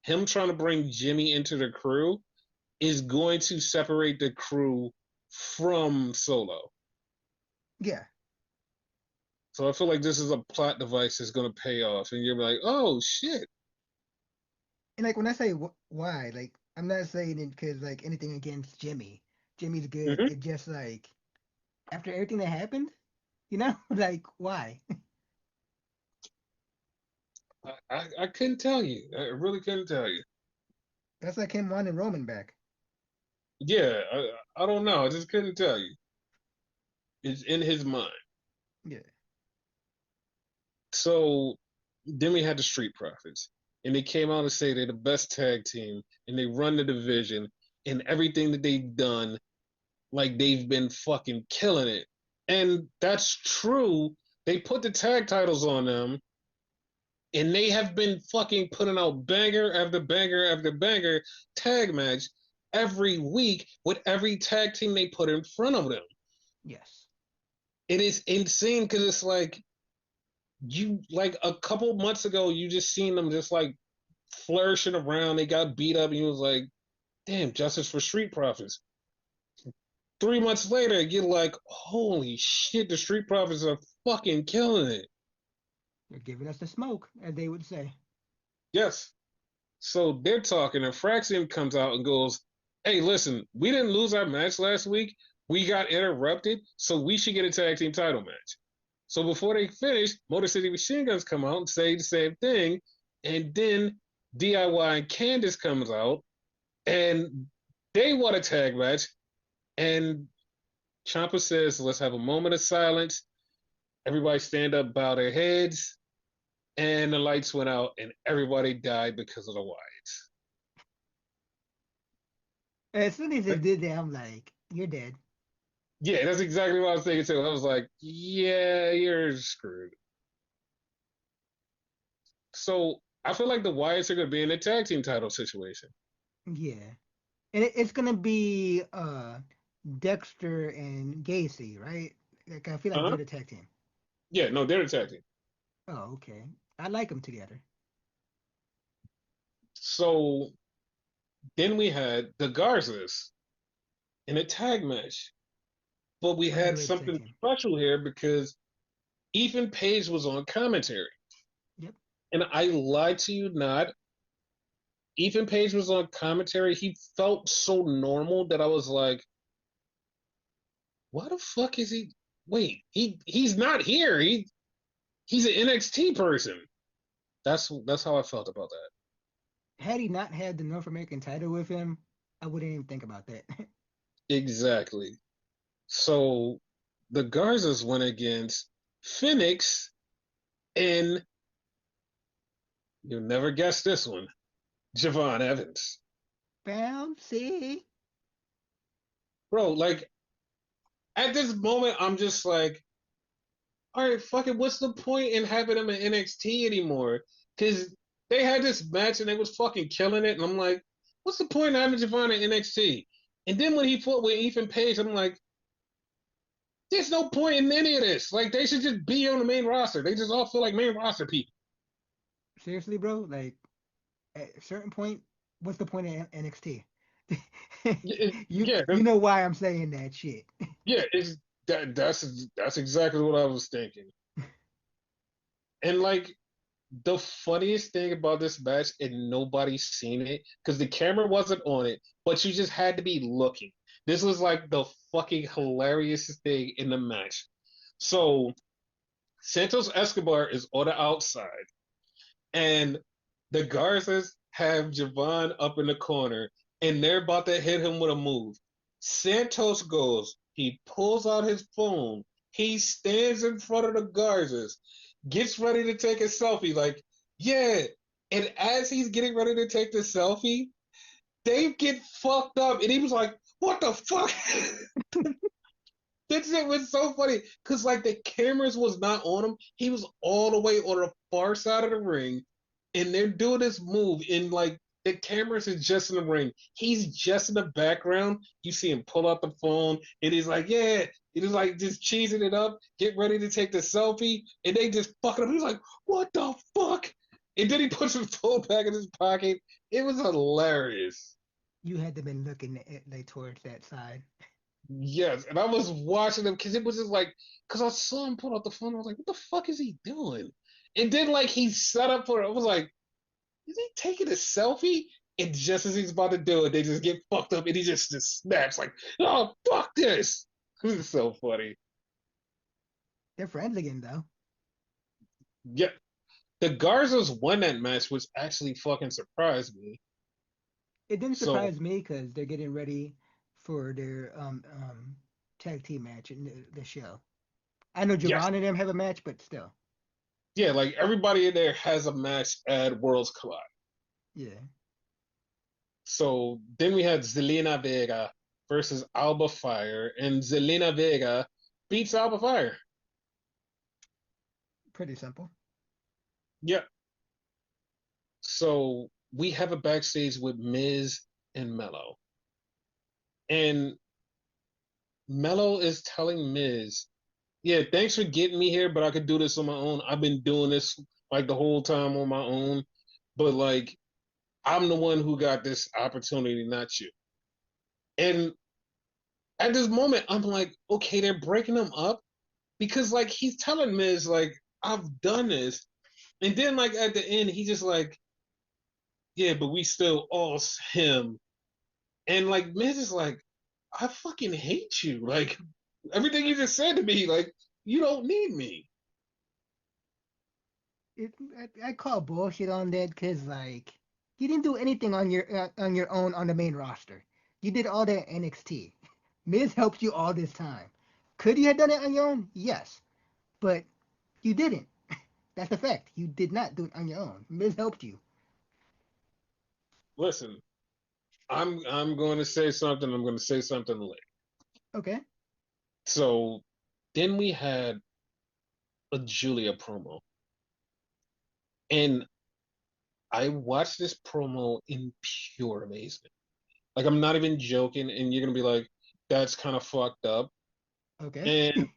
him trying to bring Jimmy into the crew is going to separate the crew from Solo. Yeah, So I feel like this is a plot device that's going to pay off, and you're like, oh shit. and like when I say why, like I'm not saying it because like anything against Jimmy. Jimmy's good. Mm-hmm. It just like after everything that happened, like why? I couldn't tell you. I really couldn't tell you. That's like him wanting Roman back. Yeah, I don't know. I just couldn't tell you. It's in his mind. Yeah, So then we had the Street Profits, and they came out and say they're the best tag team, and they run the division, and everything that they've done, like they've been fucking killing it. And that's true. They put the tag titles on them, and they have been fucking putting out banger after banger after banger tag match every week with every tag team they put in front of them. yes. It is insane because it's like you like a couple months ago you just seen them just like flourishing around. They got beat up and you was like, damn, justice for Street Profits. 3 months later, you're like, holy shit, the Street Profits are fucking killing it. They're giving us the smoke, as they would say. Yes. So they're talking, and Fraxium comes out and goes, hey, listen, we didn't lose our match last week. We got interrupted, so we should get a tag team title match. So before they finish, Motor City Machine Guns come out and say the same thing. And then DIY and Candace comes out and they want a tag match. And Ciampa says, let's have a moment of silence. Everybody stand up, bow their heads. And the lights went out and everybody died because of the Wyatts. As soon as they did that, I'm like, you're dead. Yeah, that's exactly what I was thinking too. I was like, yeah, you're screwed. So I feel like the Wyatts are going to be in a tag team title situation. Yeah, and it's gonna be Dexter and Gacy, right? Like I feel like Uh-huh. they're the tag team. Yeah, no, they're a tag team. Oh, okay. I like them together. So then we had the Garzas in a tag match. But we had Underrated tag something team. special here because Ethan Page was on commentary. Yep. And I lied to you not. Ethan Page was on commentary. He felt so normal that I was like, why the fuck is he? Wait, he's not here. He's an NXT person. That's how I felt about that. Had he not had the North American title with him, I wouldn't even think about that. Exactly. So the Garzas went against Phoenix and you'll never guess this one, Javon Evans. Bouncy. Bro, like at this moment, I'm just like, all right, fuck it. What's the point in having him in NXT anymore? Because they had this match and they was fucking killing it, and I'm like, what's the point in having Javon in NXT? And then when he fought with Ethan Page, I'm like, there's no point in any of this. Like they should just be on the main roster. They just all feel like main roster people. Seriously, bro. Like at a certain point, what's the point of NXT? you Yeah, you know why I'm saying that shit. yeah. It's that's exactly what I was thinking. And like the funniest thing about this match, and nobody's seen it because the camera wasn't on it, but you just had to be looking. This was like the fucking hilarious thing in the match. So Santos Escobar is on the outside, and the Garzas have Javon up in the corner, and they're about to hit him with a move. Santos goes, he pulls out his phone, he stands in front of the Garzas, gets ready to take a selfie, like, yeah. And as he's getting ready to take the selfie, they get fucked up, and he was like, "What the fuck?" That shit was so funny because like the cameras was not on him. He was all the way on the far side of the ring, and they're doing this move, and like the cameras is just in the ring. He's just in the background. You see him pull out the phone, and he's like, "Yeah." He's like just cheesing it up, get ready to take the selfie, and they just fucking him. He's like, "What the fuck?" And then he puts his phone back in his pocket. It was hilarious. You had to been looking at like towards that side. Yes, and I was watching him because it was just like, because I saw him pull out the phone. I was like, what the fuck is he doing? And then like he set up for it. I was like, is he taking a selfie? And just as he's about to do it, they just get fucked up, and he just snaps like, oh fuck this. This is so funny. They're friends again though. Yeah, the Garzas won that match, which actually fucking surprised me. It didn't So surprise me because they're getting ready for their tag team match in the show. I know yes, Javon and them have a match, but still, yeah, like everybody in there has a match at Worlds Collide. yeah, So then we had Zelina Vega versus Alba Fire, and Zelina Vega beats Alba Fire. pretty simple. Yeah. So we have a backstage with Miz and Mello. And Mello is telling Miz, yeah, thanks for getting me here, but I could do this on my own. I've been doing this like the whole time on my own, but like I'm the one who got this opportunity, not you. And at this moment, I'm like, okay, they're breaking them up because like he's telling Miz like I've done this, and then like at the end he just like yeah, but we still all him, and like Miz is like I fucking hate you, like everything you just said to me, like you don't need me. It, I call bullshit on that because like you didn't do anything on your own on the main roster. You did all that NXT. Miz helped you all this time. Could you have done it on your own? Yes, but you didn't. That's the fact. You did not do it on your own. Miz helped you. Listen, I'm going to say something. I'm going to say something later. Okay. So then we had a Julia promo, and I watched this promo in pure amazement. Like I'm not even joking, and you're gonna be like, "That's kind of fucked up," Okay. and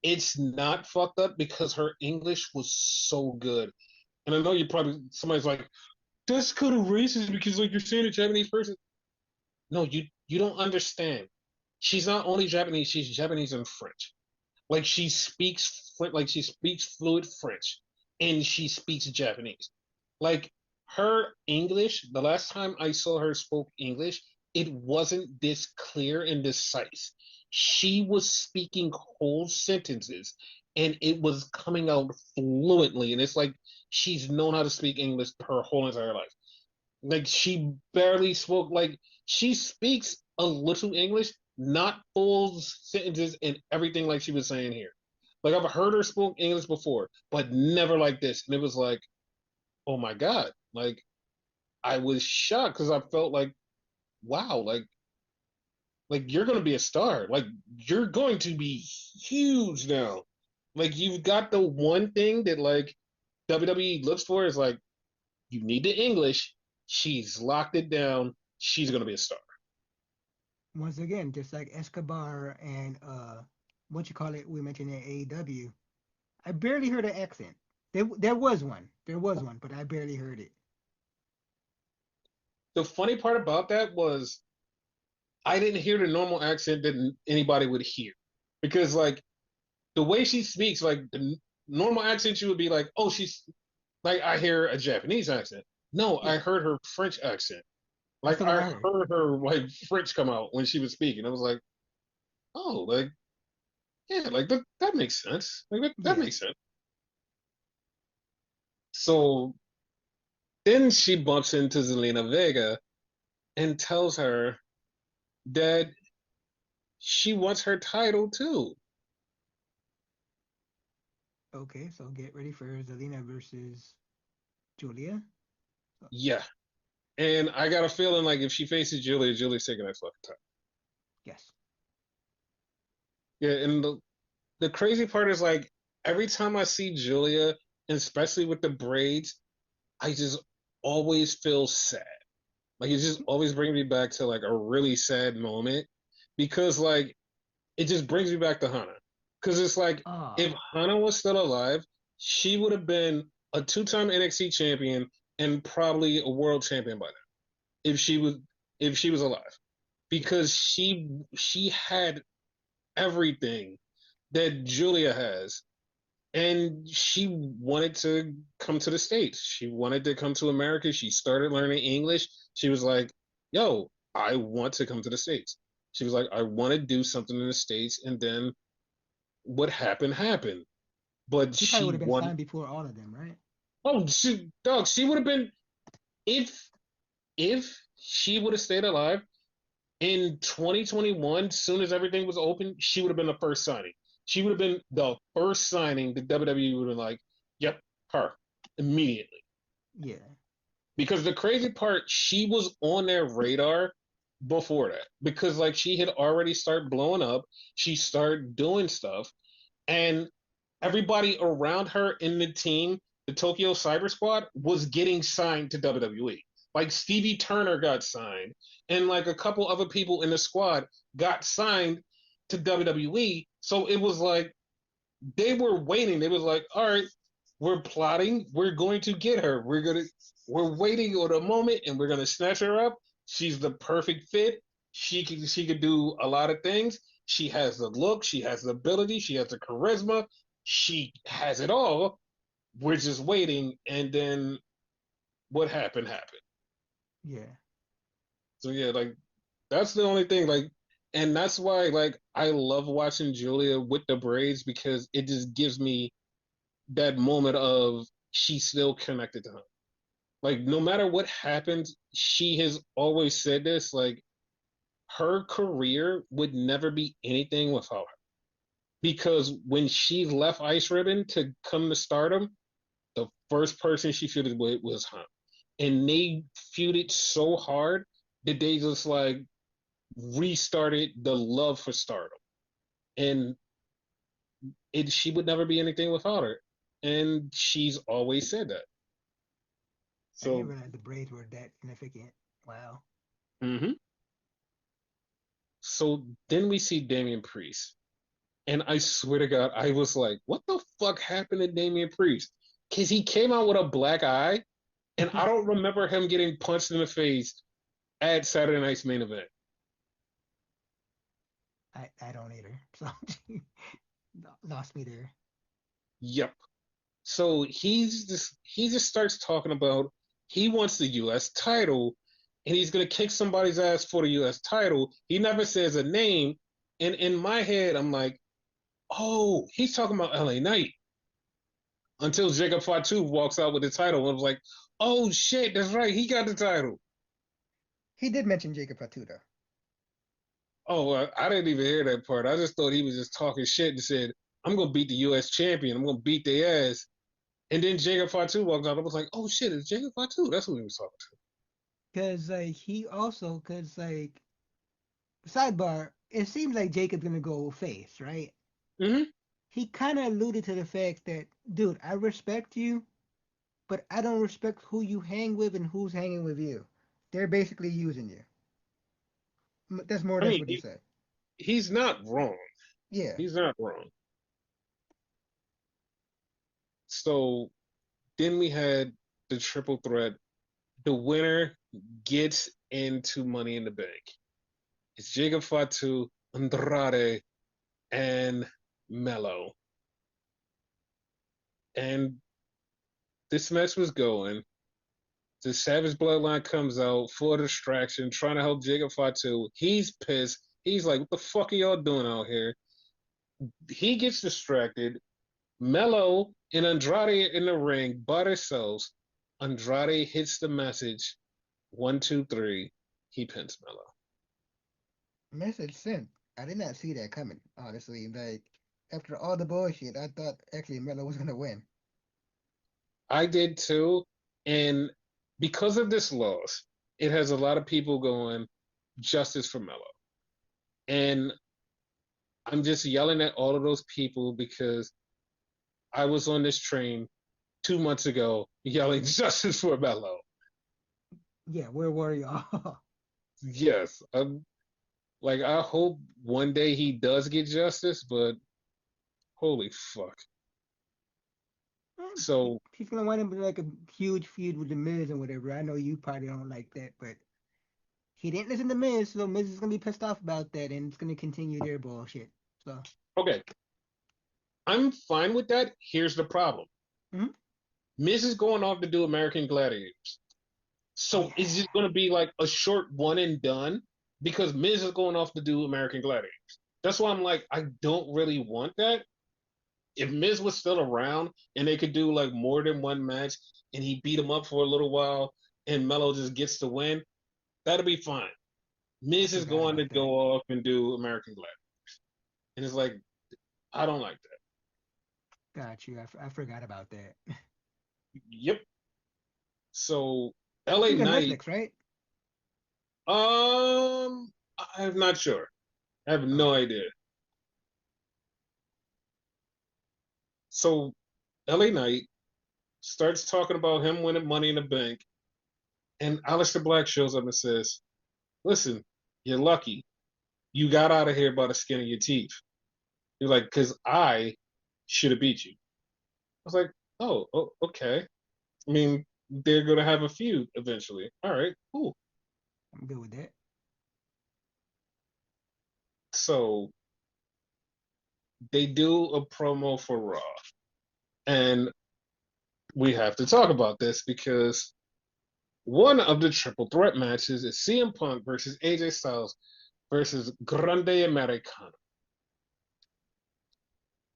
it's not fucked up because her English was so good. And I know you probably somebody's like, "That's kind of racist because like you're saying a Japanese person." No, you don't understand. She's not only Japanese; she's Japanese and French. Like she speaks fluent French, and she speaks Japanese. Like her English, the last time I saw her spoke English, it wasn't this clear and concise. She was speaking whole sentences, and it was coming out fluently. And it's like she's known how to speak English her whole entire life. Like she barely spoke. Like she speaks a little English, not full sentences and everything like she was saying here. Like I've heard her speak English before, but never like this. And it was like, oh my god! Like I was shocked because I felt wow, like you're gonna be a star. Like you're going to be huge now. Like you've got the one thing that like WWE looks for is like you need the English. She's locked it down. She's gonna be a star. Once again, just like Escobar and what you call it, we mentioned in AEW. I barely heard an accent. There was one. There was one, but I barely heard it. The funny part about that was I didn't hear the normal accent that anybody would hear because like the way she speaks, like the normal accent, she would be like, oh, she's like I hear a Japanese accent. No, I Yeah, heard her French accent. that's Like the one I I heard. heard her like French come out when she was speaking. I was like, oh, like yeah, like that makes sense. Like that Yeah. makes sense. So then she bumps into Zelina Vega and tells her that she wants her title too. Okay, so get ready for Zelina versus Julia. So, Yeah. And I got a feeling like if she faces Julia, Julia's taking that fucking title. yes. Yeah, and the crazy part is like every time I see Julia, and especially with the braids, I just always feel sad. Like it just always brings me back to like a really sad moment because like it just brings me back to Hana. Because it's like if Ah, Hana was still alive, she would have been a two-time NXT champion and probably a world champion by now if she was alive. Because she had everything that Julia has, and she wanted to come to the States. She wanted to come to America. She started learning English. She was like, yo, I want to come to the States. She was like, I want to do something in the States. And then what happened happened. But she probably would she have been wanted, signed before all of them, right? oh, she would have been, if, if she would have stayed alive in 2021, soon as everything was open, she would have been the first signing. She would have been the first signing the WWE would have been like, yep, her immediately. Yeah. Because the crazy part, she was on their radar before that. Because like she had already started blowing up, she started doing stuff, and everybody around her in the team, the Tokyo Cyber Squad, was getting signed to WWE. Like Stevie Turner got signed, and like a couple other people in the squad got signed to WWE. So it was like they were waiting. They was like, all right, we're plotting. We're going to get her. We're waiting on a moment, and we're gonna snatch her up. She's the perfect fit. She could do a lot of things. She has the look. She has the ability. She has the charisma. She has it all. We're just waiting, and then what happened happened. Yeah. So yeah, like that's the only thing. Like, and that's why like I love watching Julia with the braids because it just gives me that moment of she's still connected to him. Like no matter what happens, she has always said this. Like her career would never be anything without her. Because when she left Ice Ribbon to come to Stardom, the first person she feuded with was him, and they feuded so hard that they just like restarted the love for Stardom, and she would never be anything without her, and she's always said that. I didn't So. realize the braids were that significant. Wow. Mhm. So then we see Damian Priest. And I swear to God, I was like, what the fuck happened to Damian Priest? Because he came out with a black eye, and I don't remember him getting punched in the face at Saturday Night's main event. I don't either. So lost me there. Yep. So he just starts talking about he wants the US title and he's gonna kick somebody's ass for the US title. He never says a name. And in my head, I'm like, oh, he's talking about LA Knight. Until Jacob Fatu walks out with the title. And I was like, oh shit, that's right, he got the title. He did mention Jacob Fatuda. Oh, I didn't even hear that part. I just thought he was just talking shit and said, I'm gonna beat the US champion. I'm gonna beat their ass. And then Jacob Fatu walked out. I was like, oh shit, it's Jacob Fatu. That's who he was talking Cause like he also, cause like sidebar, it seems like Jacob's gonna go face, right? to. Mm-hmm. he kind of alluded to the fact that, dude, I respect you, but I don't respect who you hang with and who's hanging with you. They're basically using you. That's more or I less mean, what he said. he's not wrong. Yeah. He's not wrong. So then we had the triple threat. The winner gets into Money in the Bank. It's Jacob Fatu, Andrade, and Mello. And this match was going. The Savage Bloodline comes out, full of distraction, trying to help Jacob Fatu. He's pissed. He's like, what the fuck are y'all doing out here? He gets distracted. Mello and Andrade in the ring by themselves. Andrade hits the message. 1, 2, 3. He pins Mello. Message sent. I did not see that coming, honestly. Like, after all the bullshit, I thought actually Melo was gonna win. I did too. And because of this loss, it has a lot of people going, justice for Mello. And I'm just yelling at all of those people because I was on this train 2 months ago yelling justice for Mello. Yeah, where were y'all? Yes. Like, I hope one day he does get justice, but holy fuck. So, He's gonna wind up with like a huge feud with the Miz and whatever. I know you probably don't like that, but he didn't listen to Miz, so Miz is gonna be pissed off about that, and it's gonna continue their bullshit. So, okay, I'm fine with that. Here's the problem. mhm. Miz is going off to do American Gladiators. Yeah, So is it going to be like a short one and done? Because Miz is going off to do American Gladiators. That's why I'm like, I don't really want that. If Miz was still around and they could do like more than one match and he beat him up for a little while and Mello just gets the win, that'll be fine. I Miz is forgot going to about that. go off and do American Gladiators. And it's like, I don't like that. Got you. I forgot about that. Yep. So LA He's on Knight, Netflix, right? I'm not sure. I have no Okay. idea. So LA Knight starts talking about him winning Money in the Bank, and Aleister Black shows up and says, "Listen, you're lucky. You got out of here by the skin of your teeth." He's like, "Cause I should have beat you." I was like, "Oh, okay. I mean, they're gonna have a feud eventually. All right, cool." I'm good with that. So they do a promo for Raw, and we have to talk about this because one of the triple threat matches is CM Punk versus AJ Styles versus Grande Americano.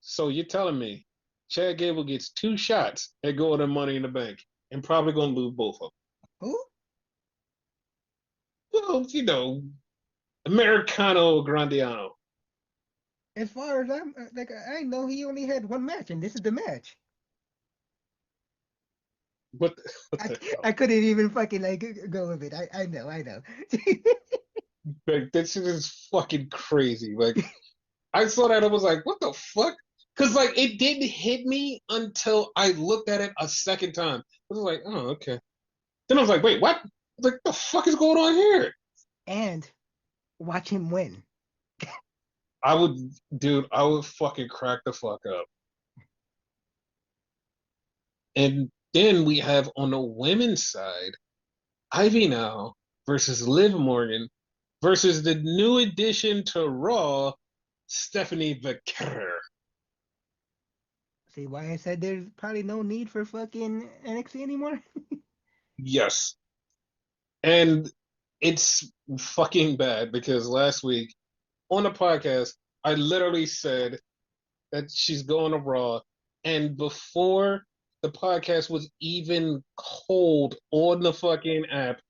So you're telling me Chad Gable gets 2 shots at going to Money in the Bank and probably going to lose both of Who? them? Well, Americano Grandiano. As far as I'm like, I know he only had one match, and this is the match. What I, the hell? I couldn't even fucking like go with it. I know, I know. Like, that shit is fucking crazy. Like, I saw that, I was like, what the fuck? Because, like, it didn't hit me until I looked at it a second time. I was like, oh, okay. Then I was like, wait, what? Like, the fuck is going on here? And watch him win. I would, dude, I would fucking crack the fuck up. And then we have on the women's side, Ivy Now versus Liv Morgan versus the new addition to Raw, Stephanie Vaquer. See why I said there's probably no need for fucking NXT anymore? Yes. And it's fucking bad because last week on the podcast, I literally said that she's going to Raw. And before the podcast was even cold on the fucking app,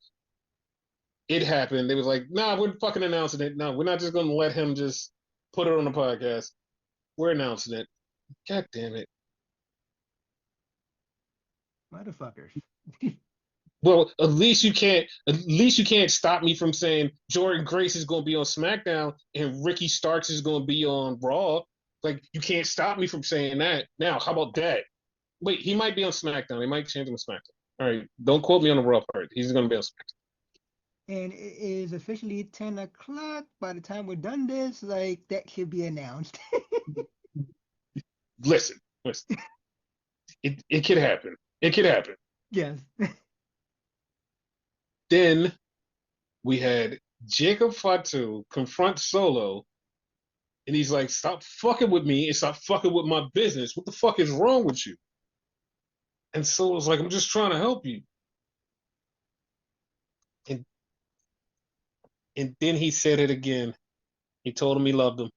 it happened. They was like, nah, we're fucking announcing it. No, we're not just going to let him just put it on the podcast. We're announcing it. God damn it. Motherfuckers. Well, at least you can't stop me from saying Jordan Grace is going to be on SmackDown and Ricky Starks is going to be on Raw. Like, you can't stop me from saying that. Now, how about that? Wait, he might be on SmackDown. They might change him to SmackDown. All right, don't quote me on the Raw part. He's going to be on SmackDown. And it is officially 10 o'clock. By the time we're done this, like, that should be announced. Listen, listen. It could happen. It could happen. Yes. Then we had Jacob Fatu confront Solo, and he's like, "Stop fucking with me and stop fucking with my business. What the fuck is wrong with you?" And Solo's like, "I'm just trying to help you." And then he said it again. He told him he loved him.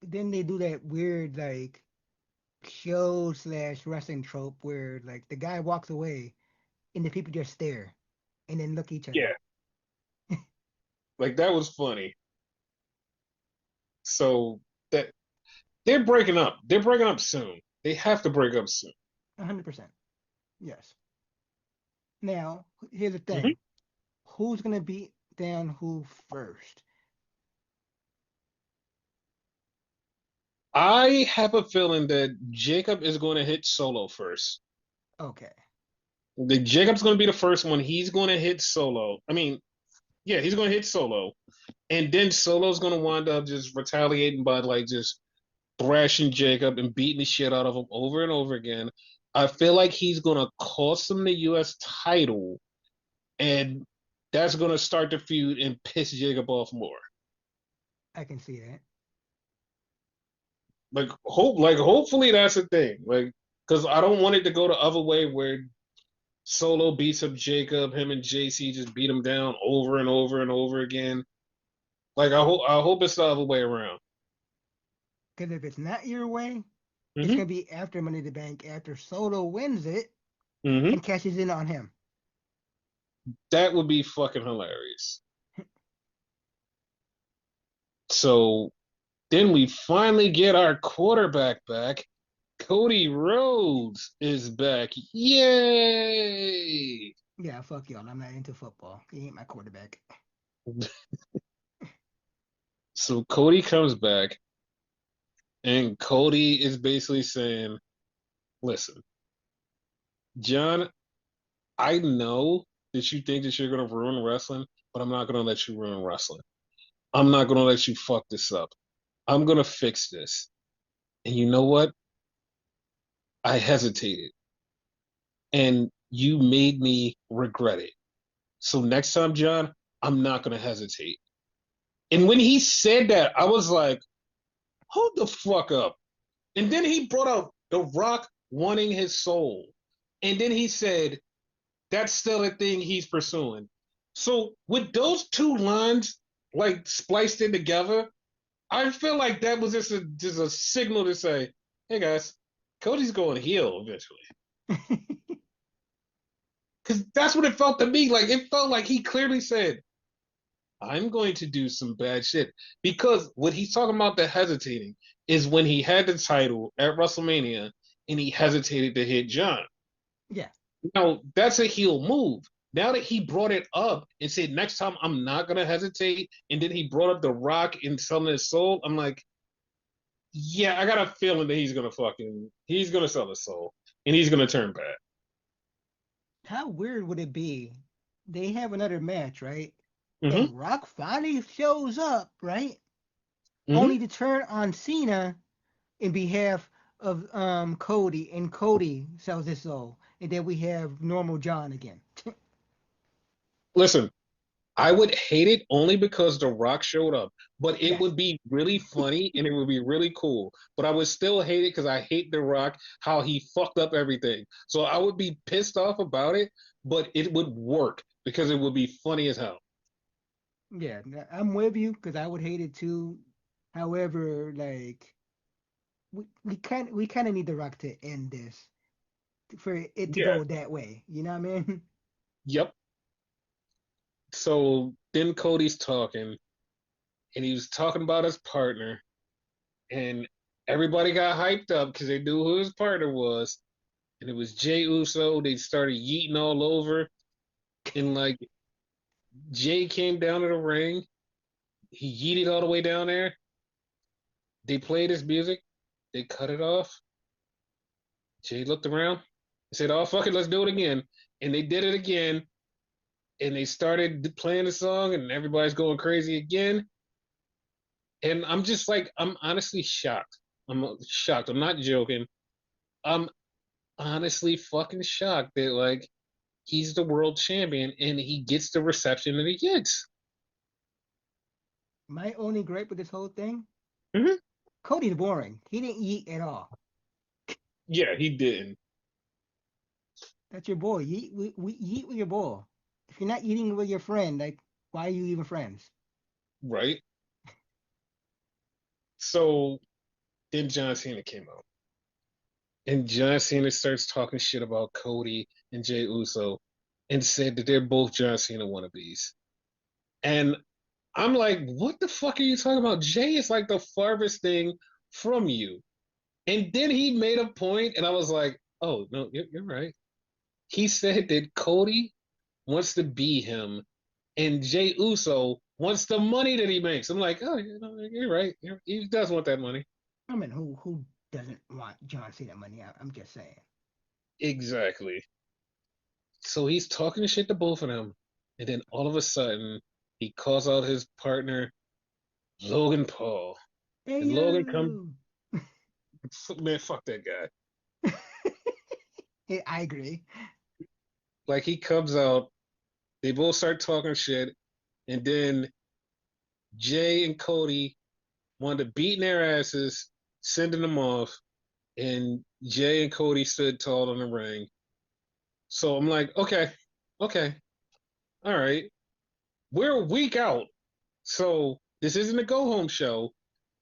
Then they do that weird, like, show slash wrestling trope where, like, the guy walks away and the people just stare and then look at each Yeah, other. like that was funny. So that they're breaking up. They're breaking up soon. They have to break up soon. 100%. Yes. Now, here's the Mm-hmm. thing. Who's gonna beat down who first? I have a feeling that Jacob is going to hit Solo first. Okay. The Jacob's going to be the first one. He's going to hit Solo. I mean, yeah, he's going to hit Solo, and then Solo's going to wind up just retaliating by like just thrashing Jacob and beating the shit out of him over and over again. I feel like he's going to cost him the U.S. title, and that's going to start the feud and piss Jacob off more. I can see that. Hopefully that's the thing. Like, because I don't want it to go the other way where Solo beats up Jacob, him and JC just beat him down over and over and over again. Like, I hope it's the other way around. Because if it's not your way, it's Mm-hmm. gonna be after Money in the Bank, after Solo wins it Mm-hmm. and cashes in on him. That would be fucking hilarious. So then we finally get our quarterback back. Cody Rhodes is back. Yay! Yeah, fuck y'all. I'm not into football. He ain't my quarterback. So Cody comes back, and Cody is basically saying, "Listen, John, I know that you think that you're going to ruin wrestling, but I'm not going to let you ruin wrestling. I'm not going to let you fuck this up. I'm going to fix this. And you know what? I hesitated, and you made me regret it. So next time, John, I'm not going to hesitate." And when he said that, I was like, hold the fuck up. And then he brought out The Rock wanting his soul. And then he said, that's still a thing he's pursuing. So with those two lines like spliced in together, I feel like that was just a signal to say, hey guys, Cody's going heel eventually. Because that's what it felt to me. Like it felt like he clearly said, I'm going to do some bad shit. Because what he's talking about the hesitating is when he had the title at WrestleMania and he hesitated to hit John. Yeah. Now that's a heel move. Now that he brought it up and said next time I'm not gonna hesitate, and then he brought up The Rock and selling his soul, I'm like, yeah, I got a feeling that he's gonna sell his soul and he's gonna turn bad. How weird would it be? They have another match, right? Mm-hmm. And Rock finally shows up, right? Mm-hmm. Only to turn on Cena in behalf of Cody, and Cody sells his soul. And then we have normal John again. Listen, I would hate it only because The Rock showed up, but it Yes. would be really funny and it would be really cool. But I would still hate it because I hate The Rock, how he fucked up everything. So I would be pissed off about it, but it would work because it would be funny as hell. Yeah, I'm with you because I would hate it too. However, like we kind of need The Rock to end this for it to Yeah. go that way. You know what I mean? Yep. So then Cody's talking, and he was talking about his partner, and everybody got hyped up because they knew who his partner was, and it was Jay Uso. They started yeeting all over, and like Jay came down to the ring, he yeeted all the way down there, They played his music, they cut it off. Jay looked around and said, "Oh fuck it, let's do it again." And they did it again, and they started playing the song, and everybody's going crazy again. And I'm just like, I'm honestly shocked. I'm shocked. I'm not joking. I'm honestly fucking shocked that like he's the world champion and he gets the reception that he gets. My only gripe with this whole thing, Mm-hmm. Cody's boring. He didn't eat at all. Yeah, he didn't. That's your boy. You eat, you eat with your boy. If you're not eating with your friend, like, why are you even friends? Right. So then John Cena came out. And John Cena starts talking shit about Cody and Jey Uso and said that they're both John Cena wannabes. And I'm like, what the fuck are you talking about? Jay is like the farthest thing from you. And then he made a point, and I was like, oh, no, you're right. He said that Cody wants to be him, and Jey Uso wants the money that he makes. I'm like, oh, you're right. He does want that money. I mean, who doesn't want John Cena money? I'm just saying. Exactly. So he's talking shit to both of them. And then all of a sudden, he calls out his partner, Logan Paul. Hey And Logan comes, you. man, fuck that guy. Yeah, I agree. Like he comes out, they both start talking shit, and then Jay and Cody wanted to beat their asses, sending them off, and Jay and Cody stood tall in the ring. So I'm like, okay, all right. We're a week out. So this isn't a go home show.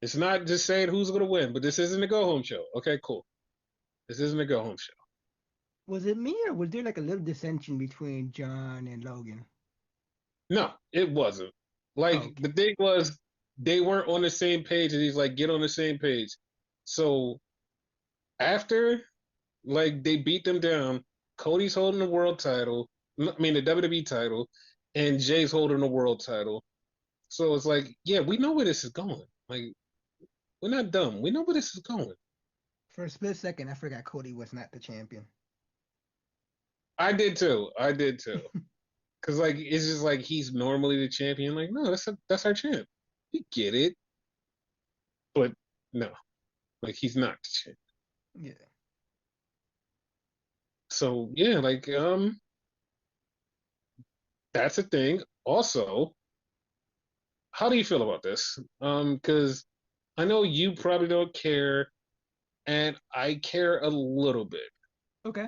It's not just saying who's gonna win, but this isn't a go home show. Okay, cool. This isn't a go home show. Was it me or was there like a little dissension between John and Logan? No, it wasn't. Oh, Like okay. the thing was, they weren't on the same page, and he's like, get on the same page. So after like they beat them down, Cody's holding the world title. I mean the WWE title, and Jay's holding the world title. So it's like, yeah, we know where this is going. Like we're not dumb. We know where this is going. For a split second, I forgot Cody was not the champion. I did too. I did too. Cause like it's just like he's normally the champion. Like no, that's our champ. We get it, but no, like he's not the champ. Yeah. So yeah, like that's a thing. Also, how do you feel about this? Because I know you probably don't care, and I care a little bit. Okay.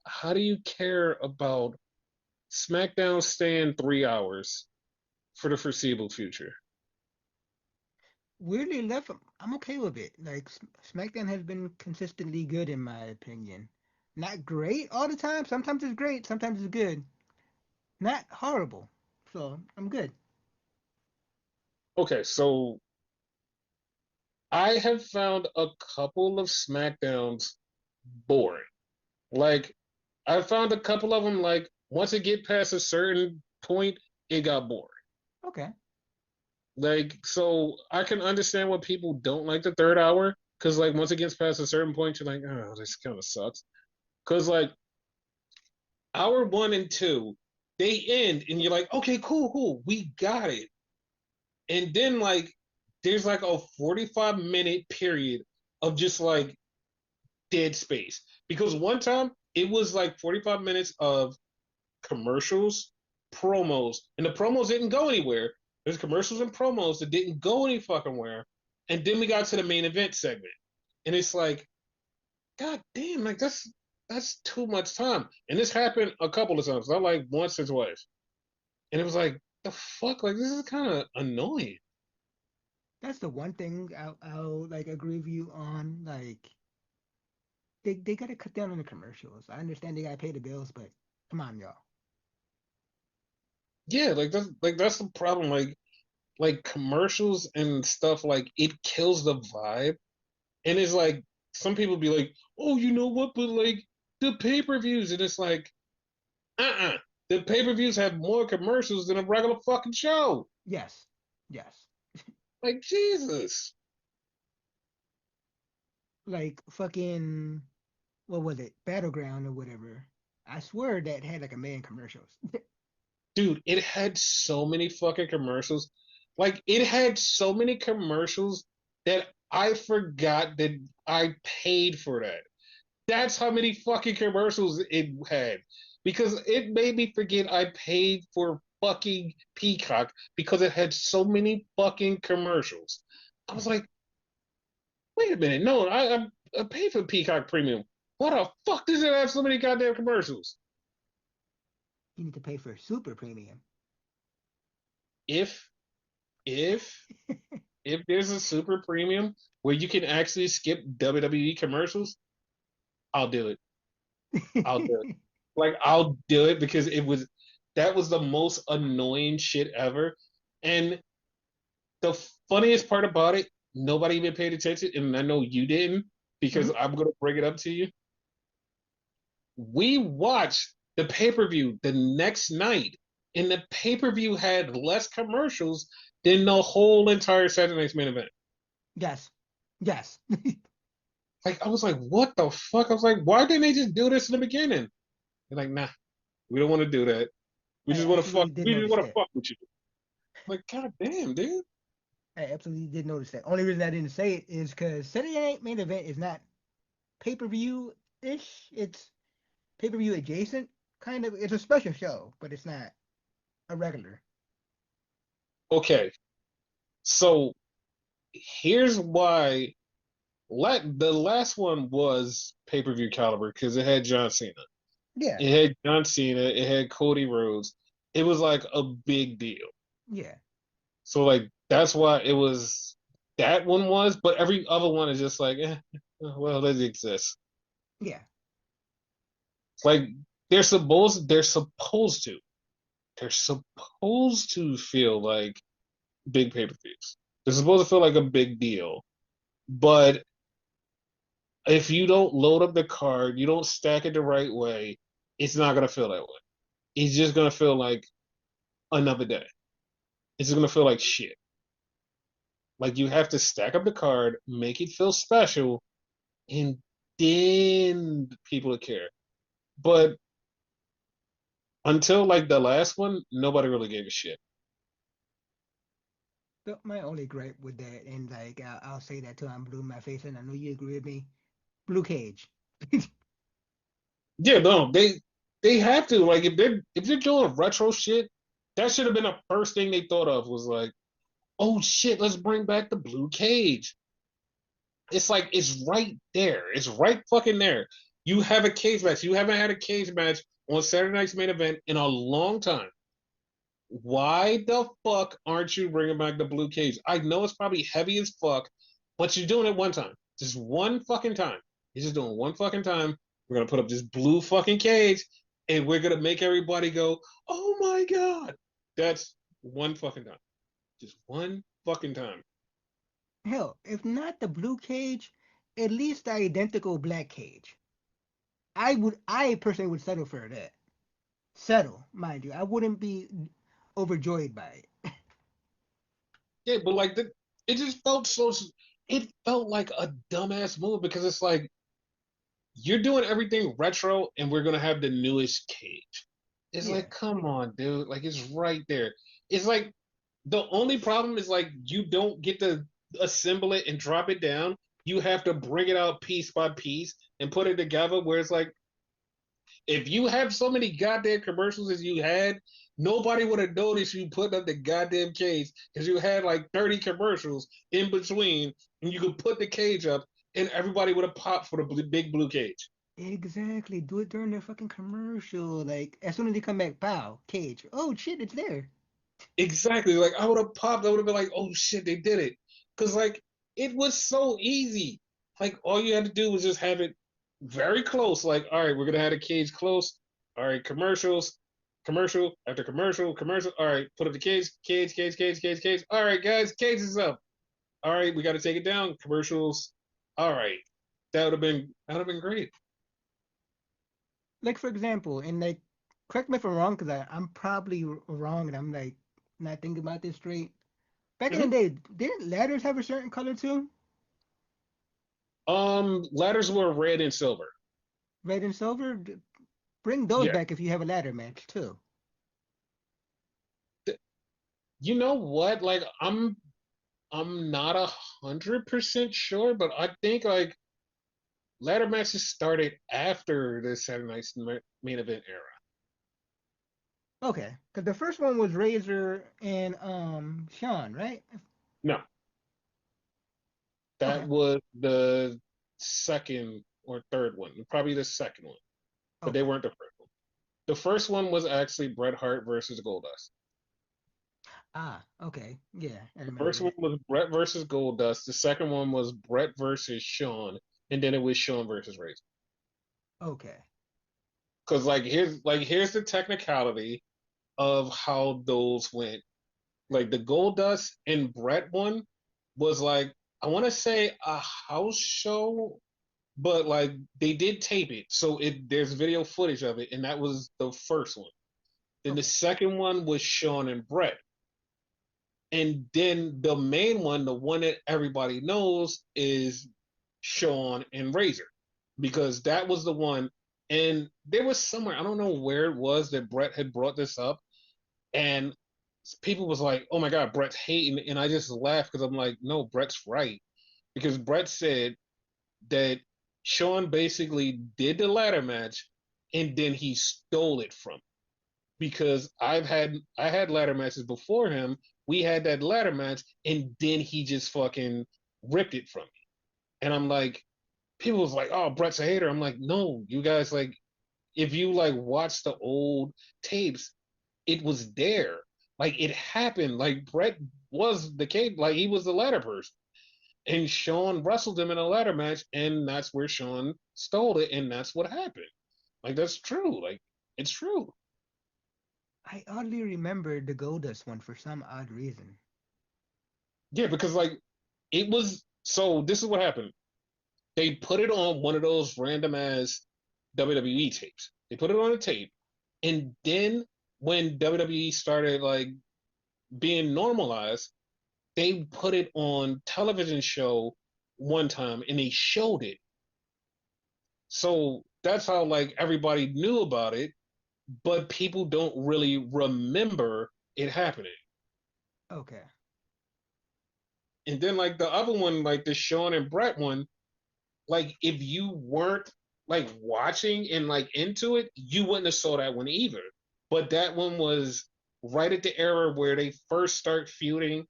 How do you care about SmackDown staying 3 hours for the foreseeable future? Weirdly enough, I'm okay with it. Like SmackDown has been consistently good in my opinion. Not great all the time. Sometimes it's great, sometimes it's good. Not horrible. So I'm good. Okay, so I have found a couple of SmackDowns boring. Like I found a couple of them like once it get past a certain point, it got boring. Okay. Like so I can understand why people don't like the third hour because like once it gets past a certain point, you're like, oh, this kind of sucks. Because like hour one and two, they end and you're like, okay, cool, we got it. And then like there's like a 45-minute period of just like dead space. Because one time it was like 45 minutes of commercials, promos, and the promos didn't go anywhere. There's commercials and promos that didn't go any fucking where. And then we got to the main event segment. And it's like, God damn, like that's too much time. And this happened a couple of times, not like once or twice. And it was like, the fuck? Like this is kind of annoying. That's the one thing I'll like agree with you on. Like they gotta cut down on the commercials. I understand they gotta pay the bills, but come on, y'all. Yeah, like that's the problem. Like commercials and stuff, like it kills the vibe. And it's like some people be like, oh, you know what? But like the pay-per-views, and it's like, uh-uh. The pay-per-views have more commercials than a regular fucking show. Yes. Yes. Like Jesus. like fucking what was it, Battleground or whatever. I swear that had like a million commercials. Dude, it had so many fucking commercials. Like it had so many commercials that I forgot that I paid for that. That's how many fucking commercials it had. Because it made me forget I paid for fucking Peacock because it had so many fucking commercials. I was like, wait a minute, no, I paid for Peacock Premium. Why the fuck does it have so many goddamn commercials? You need to pay for super premium. If if if there's a super premium where you can actually skip WWE commercials, I'll do it. I'll do it. Like I'll do it because it was that was the most annoying shit ever. And the funniest part about it, nobody even paid attention, and I know you didn't because Mhm. I'm gonna bring it up to you. We watched the pay-per-view the next night, and the pay-per-view had less commercials than the whole entire Saturday Night's main event. Yes, yes. Like I was like, what the fuck? I was like, why didn't they just do this in the beginning? They're like, nah, we don't want to do that. We I just want to fuck. absolutely did We just notice want to that. fuck with you. Like, god damn, dude. I absolutely did notice that. Only reason I didn't say it is because Saturday Night Main Event is not pay-per-view ish. It's pay-per-view adjacent, kind of. It's a special show, but it's not a regular. Okay, so here's why. The last one was pay per view caliber because it had John Cena. Yeah, It had John Cena. It had Cody Rhodes. It was like a big deal. yeah, So like that's why it was that one was, but every other one is just like, well, they exist. yeah. Like they're supposed to feel like big pay per views. They're supposed to feel like a big deal. But if you don't load up the card, you don't stack it the right way, it's not gonna feel that way. It's just gonna feel like another day. It's just gonna feel like shit. Like you have to stack up the card, make it feel special, and then people will care. But until like the last one, nobody really gave a shit. But my only gripe with that, and like I'll say that till I'm blue in my face, and I know you agree with me. Blue Cage. Yeah, no, they have to. Like if they're doing retro shit, that should have been the first thing they thought of was like, oh shit, let's bring back the blue cage. It's like it's right there. It's right fucking there. You have a cage match. You haven't had a cage match on Saturday Night's main event in a long time. Why the fuck aren't you bringing back the blue cage? I know it's probably heavy as fuck, but you're doing it one time. Just one fucking time. You're just doing one fucking time. We're gonna put up this blue fucking cage, and we're gonna make everybody go, "Oh my god!" That's one fucking time. Just one fucking time. Hell, if not the blue cage, at least the identical black cage. I personally would settle for that. Settle, mind you. I wouldn't be overjoyed by it. Yeah, but like it just felt so. It felt like a dumbass move because it's like you're doing everything retro, and we're gonna have the newest cage. It's Yeah, like, come on, dude. Like it's right there. It's like the only problem is like you don't get to assemble it and drop it down. You have to bring it out piece by piece and put it together. Where it's like if you have so many goddamn commercials as you had, nobody would have noticed you put up the goddamn cage because you had like 30 commercials in between, and you could put the cage up, and everybody would have popped for the big blue cage. exactly. Do it during the fucking commercial. Like as soon as they come back, pow, cage. Oh shit, it's there. Exactly. Like I would have popped. I would have been like, "Oh shit, they did it!" Because like it was so easy. Like all you had to do was just have it very close. Like, all right, we're gonna have the cage close. All right, commercials, commercial after commercial, commercial. All right, put up the cage, cage, cage, cage, cage, cage. All right, guys, cage is up. All right, we got to take it down. Commercials. All right, that would have been great. Like for example, and like, correct me if I'm wrong, because I'm probably wrong, and I'm like not thinking about this straight. Back in the Mm-hmm. day, didn't ladders have a certain color too? Ladders were red and silver. Red and silver. Bring those Yeah. back if you have a ladder match too. You know what? Like I'm not 100% sure, but I think like ladder matches started after the Saturday Night's main event era. Okay, because the first one was Razor and Sean, right? No, that Okay, was the second or third one, probably the second one, but they okay. weren't the first one. The first one was actually Bret Hart versus Goldust. Ah, okay. Yeah, I The remember first one that. was Bret versus Goldust. The second one was Bret versus Shawn, and then it was Shawn versus Razor. Okay. Because here's the technicality of how those went. Like the Goldust and Bret one was like I want to say a house show, but like they did tape it, so there's video footage of it, and that was the first one. Then the Okay. second one was Shawn and Bret, and then the main one, the one that everybody knows, is Shawn and Razor, because that was the one. And there was somewhere I don't know where it was that Bret had brought this up, and people was like, "Oh my God, Bret's hating," and I just laughed because I'm like, "No, Bret's right," because Bret said that Shawn basically did the ladder match, and then he stole it from him. Because I had ladder matches before him. We had that ladder match, and then he just fucking ripped it from me. And I'm like, people was like, "Oh, Bret's a hater." I'm like, "No, you guys like, if you like watch the old tapes, it was there. Like it happened. Like Bret was the cape, like he was the ladder person." And Shawn wrestled him in a ladder match, and that's where Shawn stole it, and that's what happened. Like that's true. Like it's true. I oddly remember the Goldust one for some odd reason. Yeah, because like it was. So this is what happened. They put it on one of those random ass WWE tapes. They put it on a tape, and then when WWE started like being normalized, they put it on television show one time, and they showed it. So that's how like everybody knew about it, but people don't really remember it happening. Okay. And then like the other one, like the Shawn and Bret one, like if you weren't like watching and like into it, you wouldn't have saw that one either. But that one was right at the era where they first start feuding,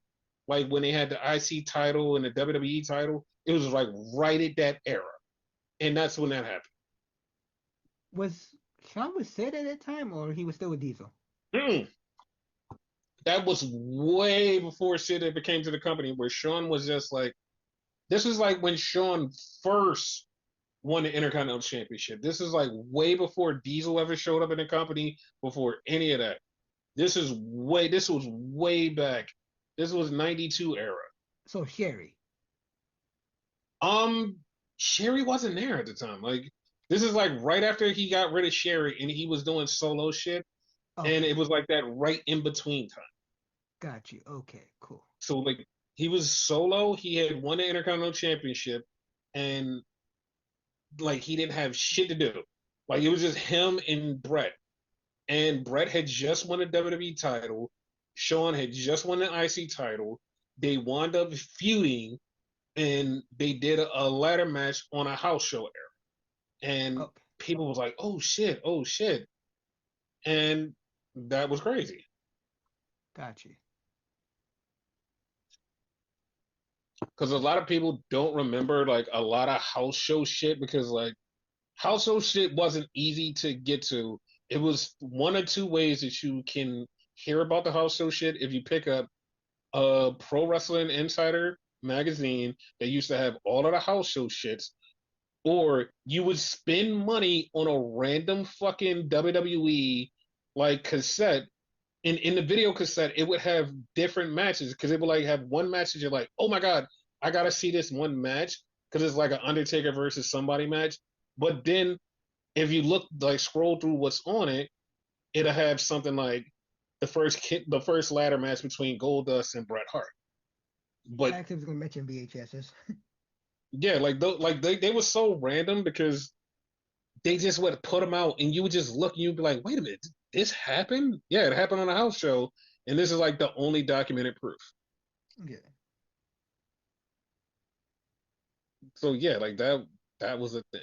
like when they had the IC title and the WWE title. It was like right at that era, and that's when that happened. Was Sean with Sid at that time, or he was still with Diesel? Mm. That was way before Sid ever came to the company, where Shawn was just like, this was like when Shawn first won the Intercontinental Championship. This is like way before Diesel ever showed up in the company, before any of that. This was way back. This was 92 era. So Sherry. Um Sherry wasn't there at the time. Like this is like right after he got rid of Sherry and he was doing solo shit, and Okay. it was like that right in between time. Got you. Okay. Cool. So like he was solo, he had won the Intercontinental Championship, and like he didn't have shit to do. Like it was just him and Bret. And Bret had just won the WWE title. Shawn had just won the IC title. They wound up feuding, and they did a ladder match on a house show era. And Okay. people was like, "Oh shit, oh shit," and that was crazy. Got you. Because a lot of people don't remember like a lot of house show shit, because like house show shit wasn't easy to get to. It was one or two ways that you can hear about the house show shit. If you pick up a Pro Wrestling Insider magazine that used to have all of the house show shits, or you would spend money on a random fucking WWE like cassette. In the video cassette, it would have different matches, because it would like have one match that you're like, oh my god, I gotta see this one match because it's like an Undertaker versus somebody match. But then if you look like scroll through what's on it, it'll have something like the first ladder match between Goldust and Bret Hart. I But actually was going to mention VHSs. Yeah, like they were so random because they just would put them out, and you would just look and you'd be like, wait a minute, this happened? Yeah, it happened on a house show, and this is like the only documented proof. Yeah. So yeah, like that was a thing.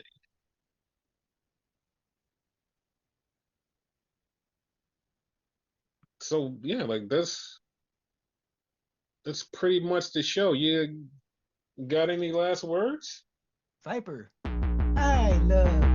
So yeah, like that's pretty much the show. You got any last words? Viper. I love